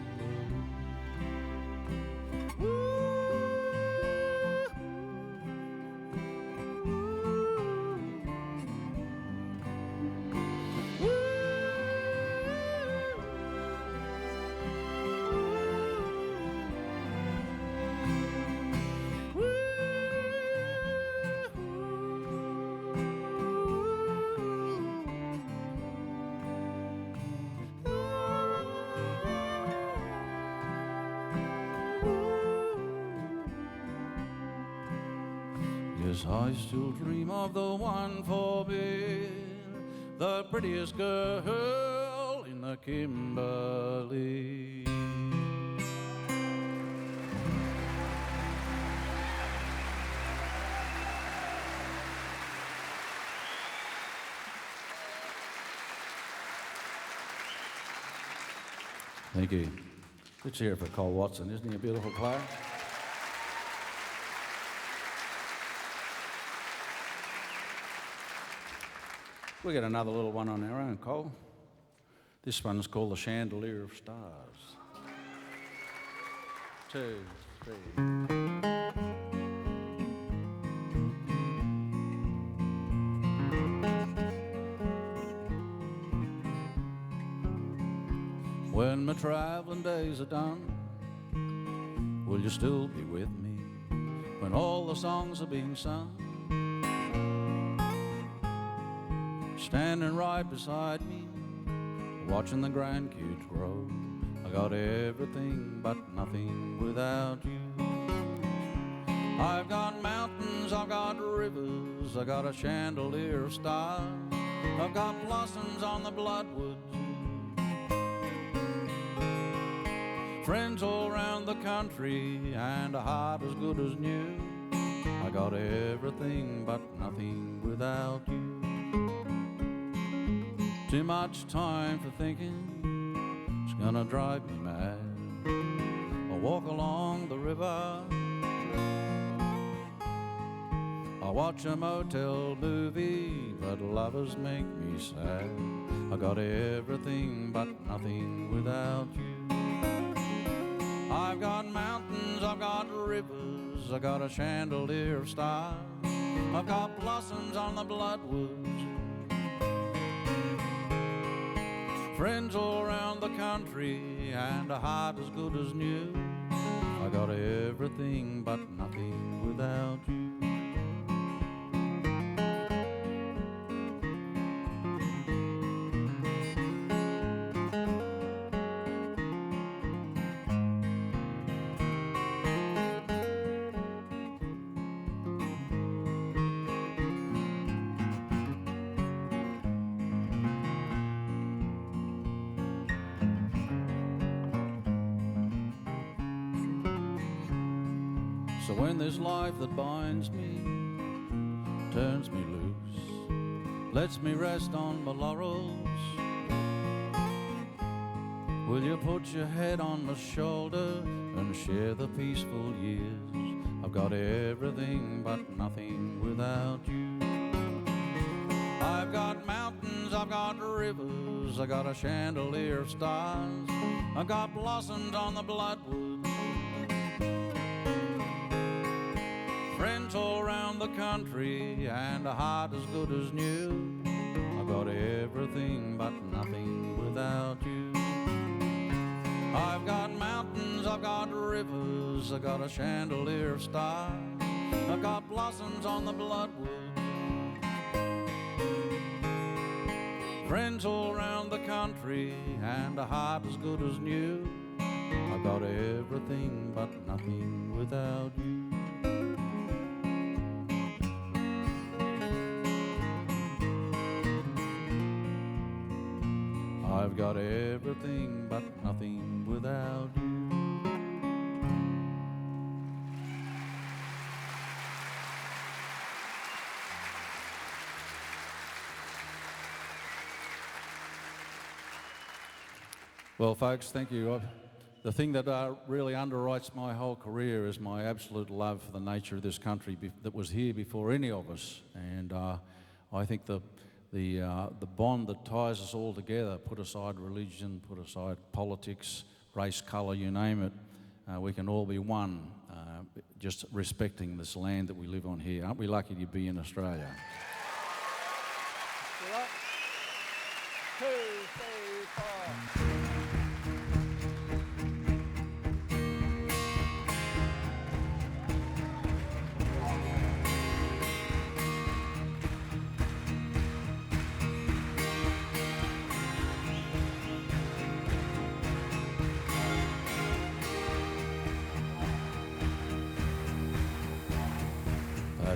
A: Yes, I still dream of the one for me, the prettiest girl in the Kimberley. Thank you. Good cheer for Cole Watson, isn't he a beautiful player? We'll get another little one on our own, Cole. This one's called The Chandelier of Stars. 2, 3. When my traveling days are done, will you still be with me when all the songs are being sung? Standing right beside me, watching the grandkids grow. I got everything but nothing without you. I've got mountains, I've got rivers, I got a chandelier of stars, I've got blossoms on the bloodwood, friends all around the country, and a heart as good as new. I got everything but nothing without you. Too much time for thinking, it's gonna drive me mad. I'll walk along the river, I'll watch a motel movie, but lovers make me sad. I got everything but nothing without you. I've got mountains, I've got rivers, I got a chandelier of stars, I've got blossoms on the bloodwoods, friends all around the country, and a heart as good as new. I got everything but nothing without you. So when this life that binds me turns me loose, lets me rest on my laurels, will you put your head on my shoulder and share the peaceful years? I've got everything but nothing without you. I've got mountains, I've got rivers, I got a chandelier of stars, I've got blossoms on the bloodwood, friends all around the country, and a heart as good as new. I got everything but nothing without you. I've got mountains, I've got rivers, I got a chandelier of stars, I've got blossoms on the bloodwood, friends all around the country, and a heart as good as new. I got everything but nothing without you. I've got everything but nothing without you. Well, folks, thank you. The thing that really underwrites my whole career is my absolute love for the nature of this country that was here before any of us, and I think the bond that ties us all together, put aside religion, put aside politics, race, colour, you name it, we can all be one, just respecting this land that we live on here. Aren't we lucky to be in Australia?
B: 2, 3, 4.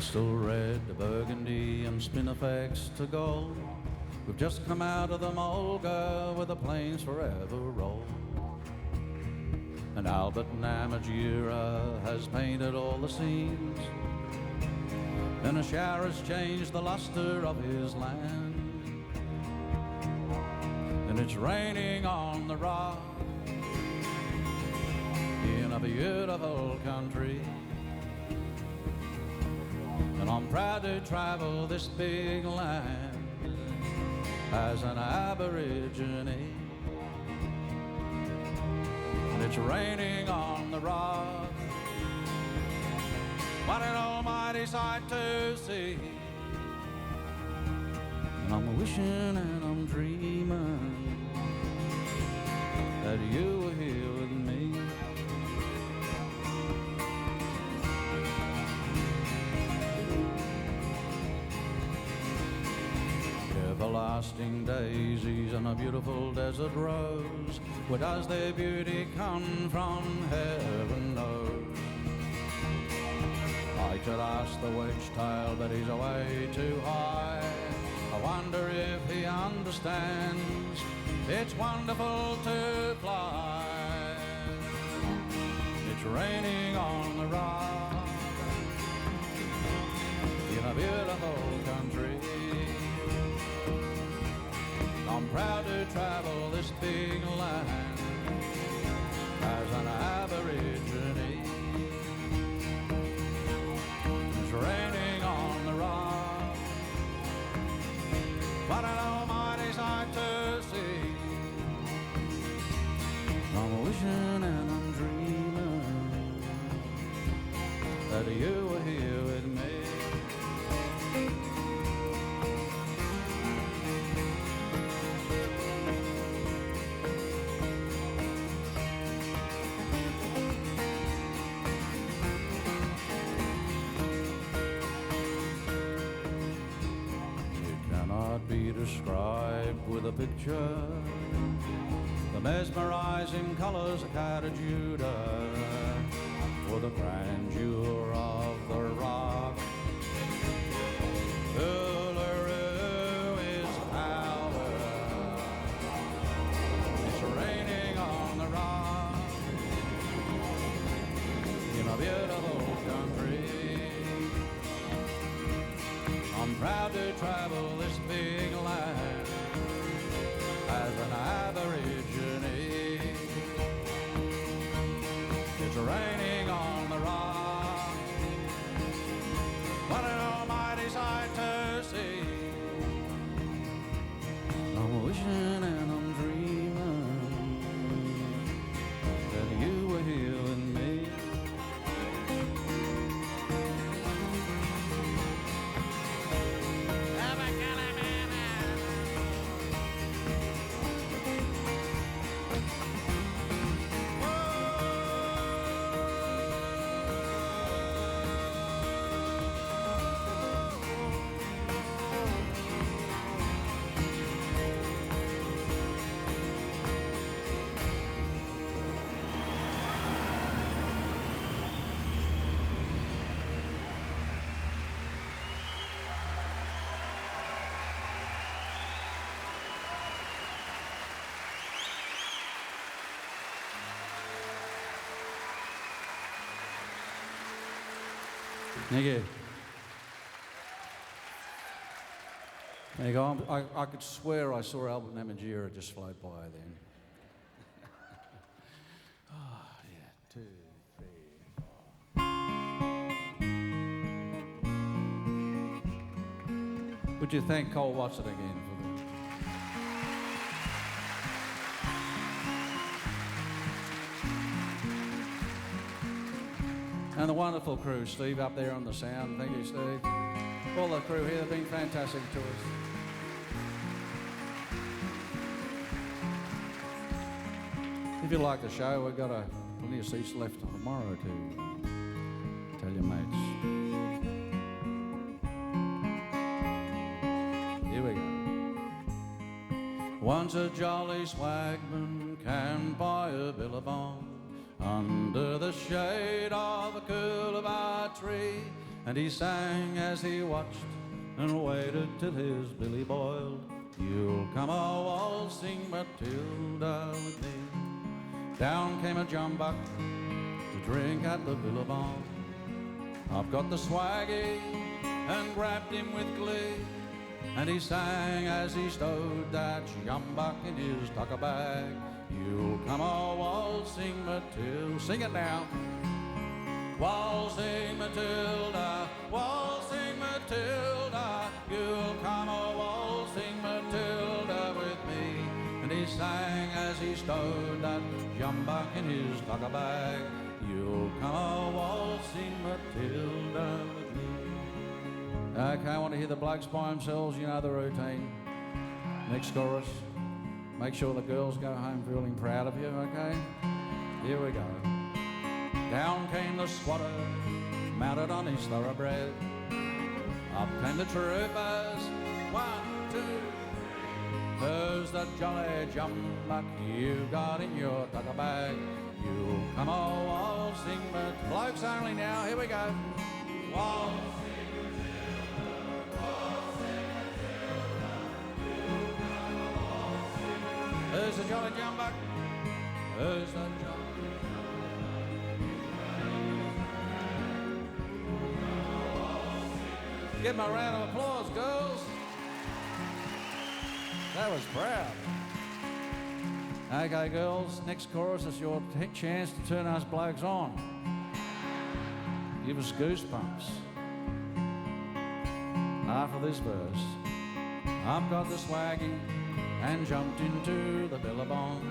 B: Still red to burgundy and spinifex to gold. We've just come out of the Mulga where the plains forever roll. And Albert Namatjira has painted all the scenes, and a shower has changed the luster of his land. And it's raining on the rock in a beautiful country. And I'm proud to travel this big land as an Aborigine. And it's raining on the rock, what an almighty sight to see. And I'm wishing and I'm dreaming that you were here with me. Everlasting daisies and a beautiful desert rose, where does their beauty come from? Heaven knows. I could ask the wedge-tail, but he's away too high. I wonder if he understands it's wonderful to fly. It's raining on the rock in a beautiful country. I'm proud to travel this big land as an Aborigine. It's raining on the rock, what an almighty sight to see. I'm wishing and I'm dreaming that you were here with me. Be described with a picture, the mesmerizing colors of Judah, or the grandeur of the rock. Uluru is power. It's raining on the rock in a beautiful country. I'm proud to travel this big land as an Aborigine. It's raining on the rock, what an almighty sight to see. I'm wishing and I'm dreaming that you were here with me. Thank you. There you go. I could swear I saw Albert Namatjira just float by then. Oh, yeah. 2, 3, 4. Would you thank Cole Watson again for that? And the wonderful crew, Steve up there on the sound. Thank you, Steve. All the crew here have been fantastic to us. If you like the show, we've got plenty of seats left tomorrow to tell your mates. Here we go. Once a jolly swagman camped by a billabong under the shade of a coolabah tree, and he sang as he watched and waited till his billy boiled. You'll come a waltzing Matilda with me. Down came a jumbuck to drink at the billabong. I've got the swaggy and grabbed him with glee, and he sang as he stowed that jumbuck in his tucker bag. You'll come a waltzing Matilda. Sing it now. Waltzing Matilda, waltzing Matilda, you'll come a waltzing Matilda with me. And he sang as he stowed that jumbuck in his tucker bag. You'll come a waltzing Matilda with me. Okay, I want to hear the blokes by themselves. You know the routine. Next chorus. Make sure the girls go home feeling proud of you, okay? Here we go. Down came the squatter, mounted on his thoroughbred. Up came the troopers, 1, 2, 3. Who's the jolly jumbuck you got in your tucker bag? You'll come all waltzing, but blokes only now. Here we go. Waltzing. Who's the jolly jumbuck? Who's the jolly? Give them a round of applause, girls. That was proud. Okay, girls, next chorus is your chance to turn us blokes on. Give us goosebumps. After this verse, I've got the swaggy and jumped into the billabong.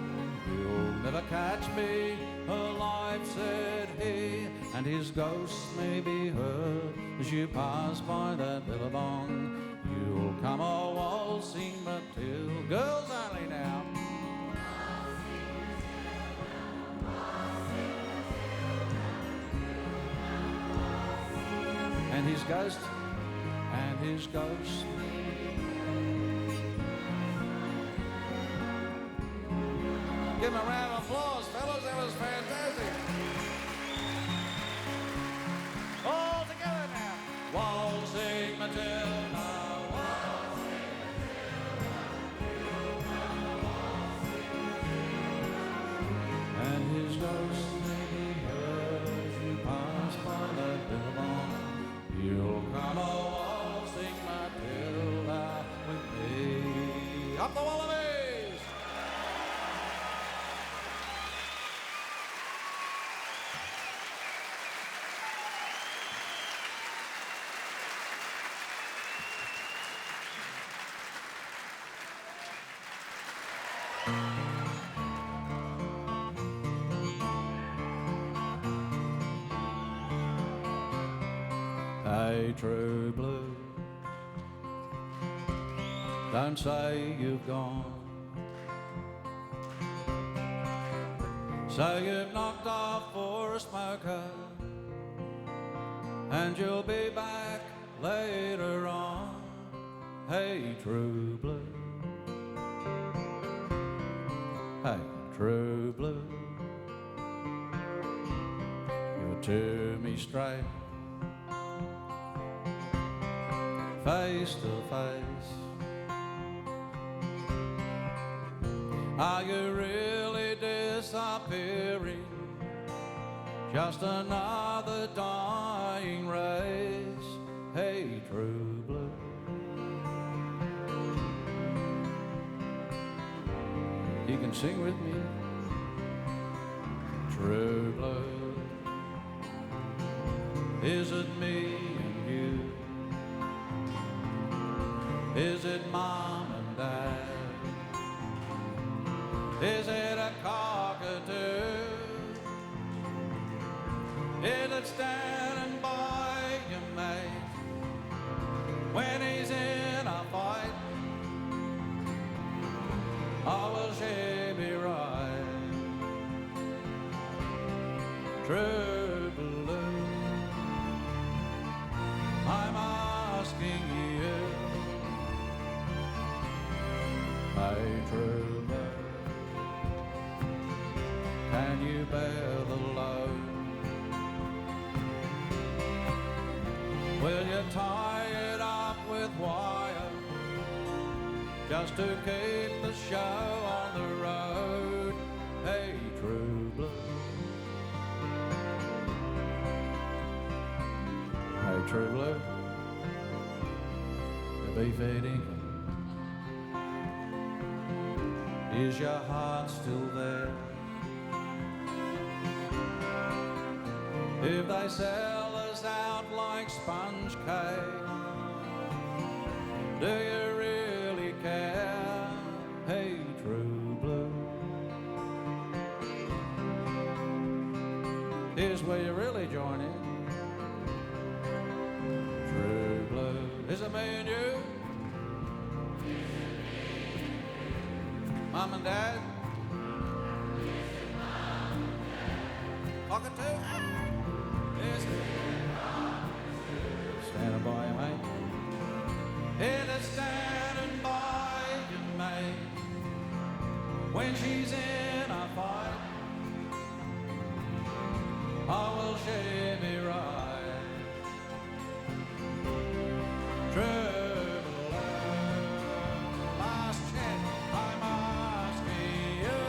B: You'll never catch me alive, said he, and his ghost may be heard as you pass by that billabong. You'll come a waltzing Matilda, girls only now. And his ghost, and his ghost. Give him a round of applause, fellas. That was fantastic. All together now. Waltzing Matilda, waltzing Matilda. And his ghost may be heard as you pass by that billabong. You'll come a waltzing Matilda with me. Up the Wallabies! Hey, true blue, don't say you've gone. So you've knocked off for a smoker, and you'll be back later on. Hey, true blue. Hey, true blue, you're to me straight, face to face. Are you really disappearing? Just another dying race. Hey, true blue. You can sing with me. True blue. Is it me and you? Is it mom and dad? Is it a cockatoo? Is it standing by your mate when he's in a fight? Or will she be right? True blue, I'm asking you. Hey, true blue, can you bear the load? Will you tie it up with wire just to keep the show on the road? Hey, true blue. Hey, true blue, the beef eating. Is your heart still there? If they sell us out like sponge cake, do you really care? Hey, true blue. Here's where you really join in. True blue. Is it me and you? Mum and Dad. Cockatoo. Yes. Standing by you, mate. It is standing by you, mate. When she's in a fight, oh, will she be right? True love, last chance, I'm asking you.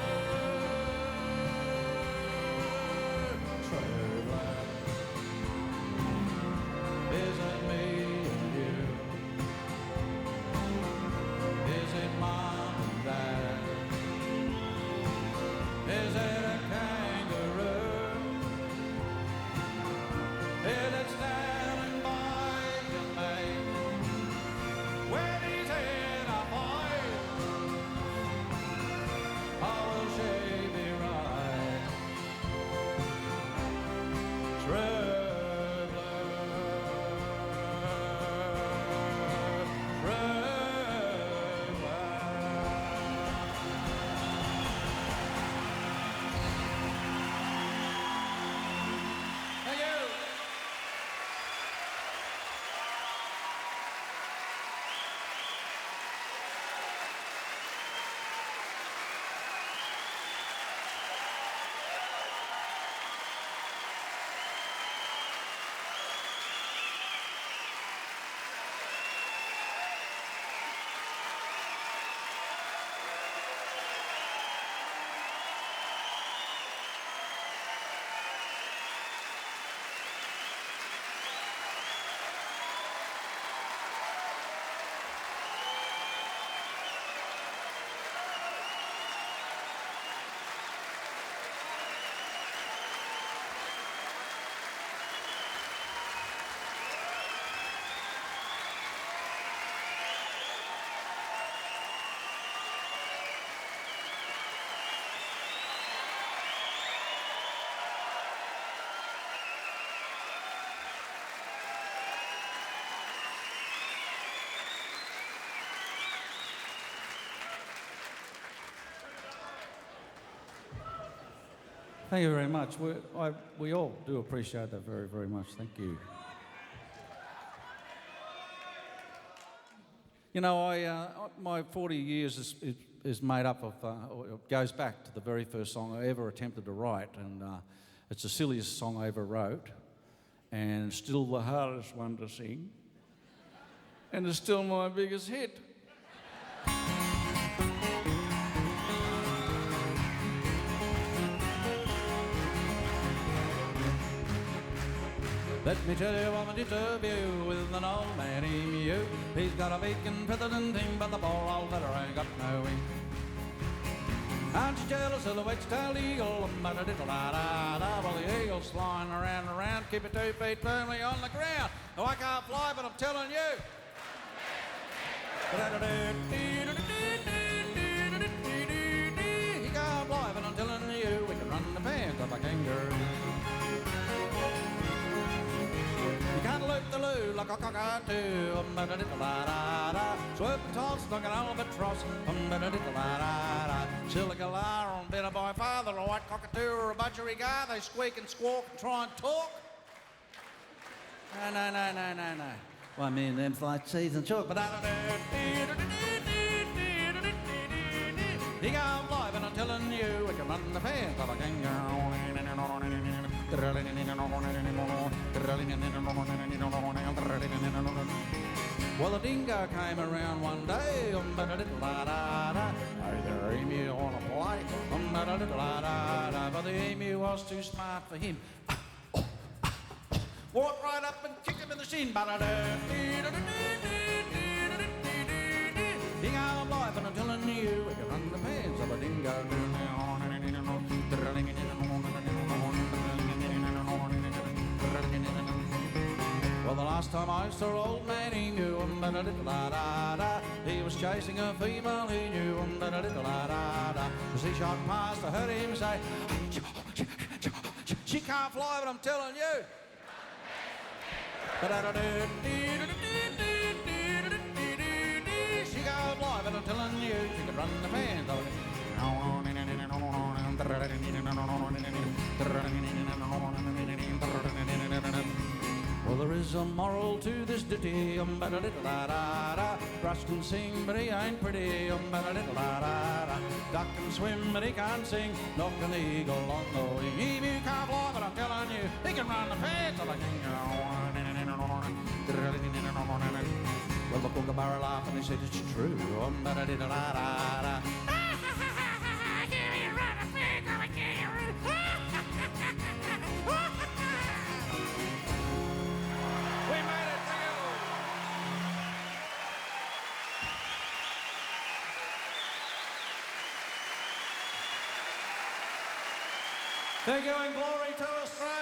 B: True love, is it me and you? Is it mom and dad? Is it a kangaroo? Is it standing by your mate when he's in a fight? How will she be right? True blood, true blood. Thank you. Thank you very much. We all do appreciate that very, very much. Thank you. You know, my 40 years is made up of, or it goes back to the very first song I ever attempted to write, and it's the silliest song I ever wrote, and still the hardest one to sing, and it's still my biggest hit. Let me tell you of an interview with an old man emu. He's got a bacon feathered and thing, but the poor old feather ain't got no wing. Aren't you jealous of the wedge-tailed eagle? Da-da-da-da-da-da. Well, the eagle's flying around and around, keep your 2 feet firmly on the ground. Oh, I can't fly, but I'm telling you. He can't fly, but I'm telling you, we can run the pants of a kangaroo. You can't loop the loo like a cockatoo. Swerve and toss like an albatross. Silly galah better by far than a white cockatoo or a budgerigar. They squeak and squawk and try and talk. No. Well, I mean, them's like cheese and chalk, but he can't fly, but I'm telling you, we can run the pants of a kangaroo. Well, the dingo came around one day. Hey there, emu, wanna play? But the emu was too smart for him. Walked right up and kicked him in the shin. He can't fly, but I'm telling you, we can run the pants of a dingo. Well, the last time I saw old man emu, he was chasing a female he knew. As he shot past, I heard him say, she can't fly, but I'm telling you. She can't fly, but I'm telling you, she can run the pants of it. Well, there is a moral to this ditty, da-da-da-da-da. Rust can sing, but he ain't pretty, da-da-da-da-da. Duck can swim, but he can't sing, nor can the eagle on the wing. Emu can't fly, but I'm telling you, he can run the fence of the king. Well, the kookaburra laughed and he said it's true, da-da-da-da-da-da. Thank you and glory to Australia.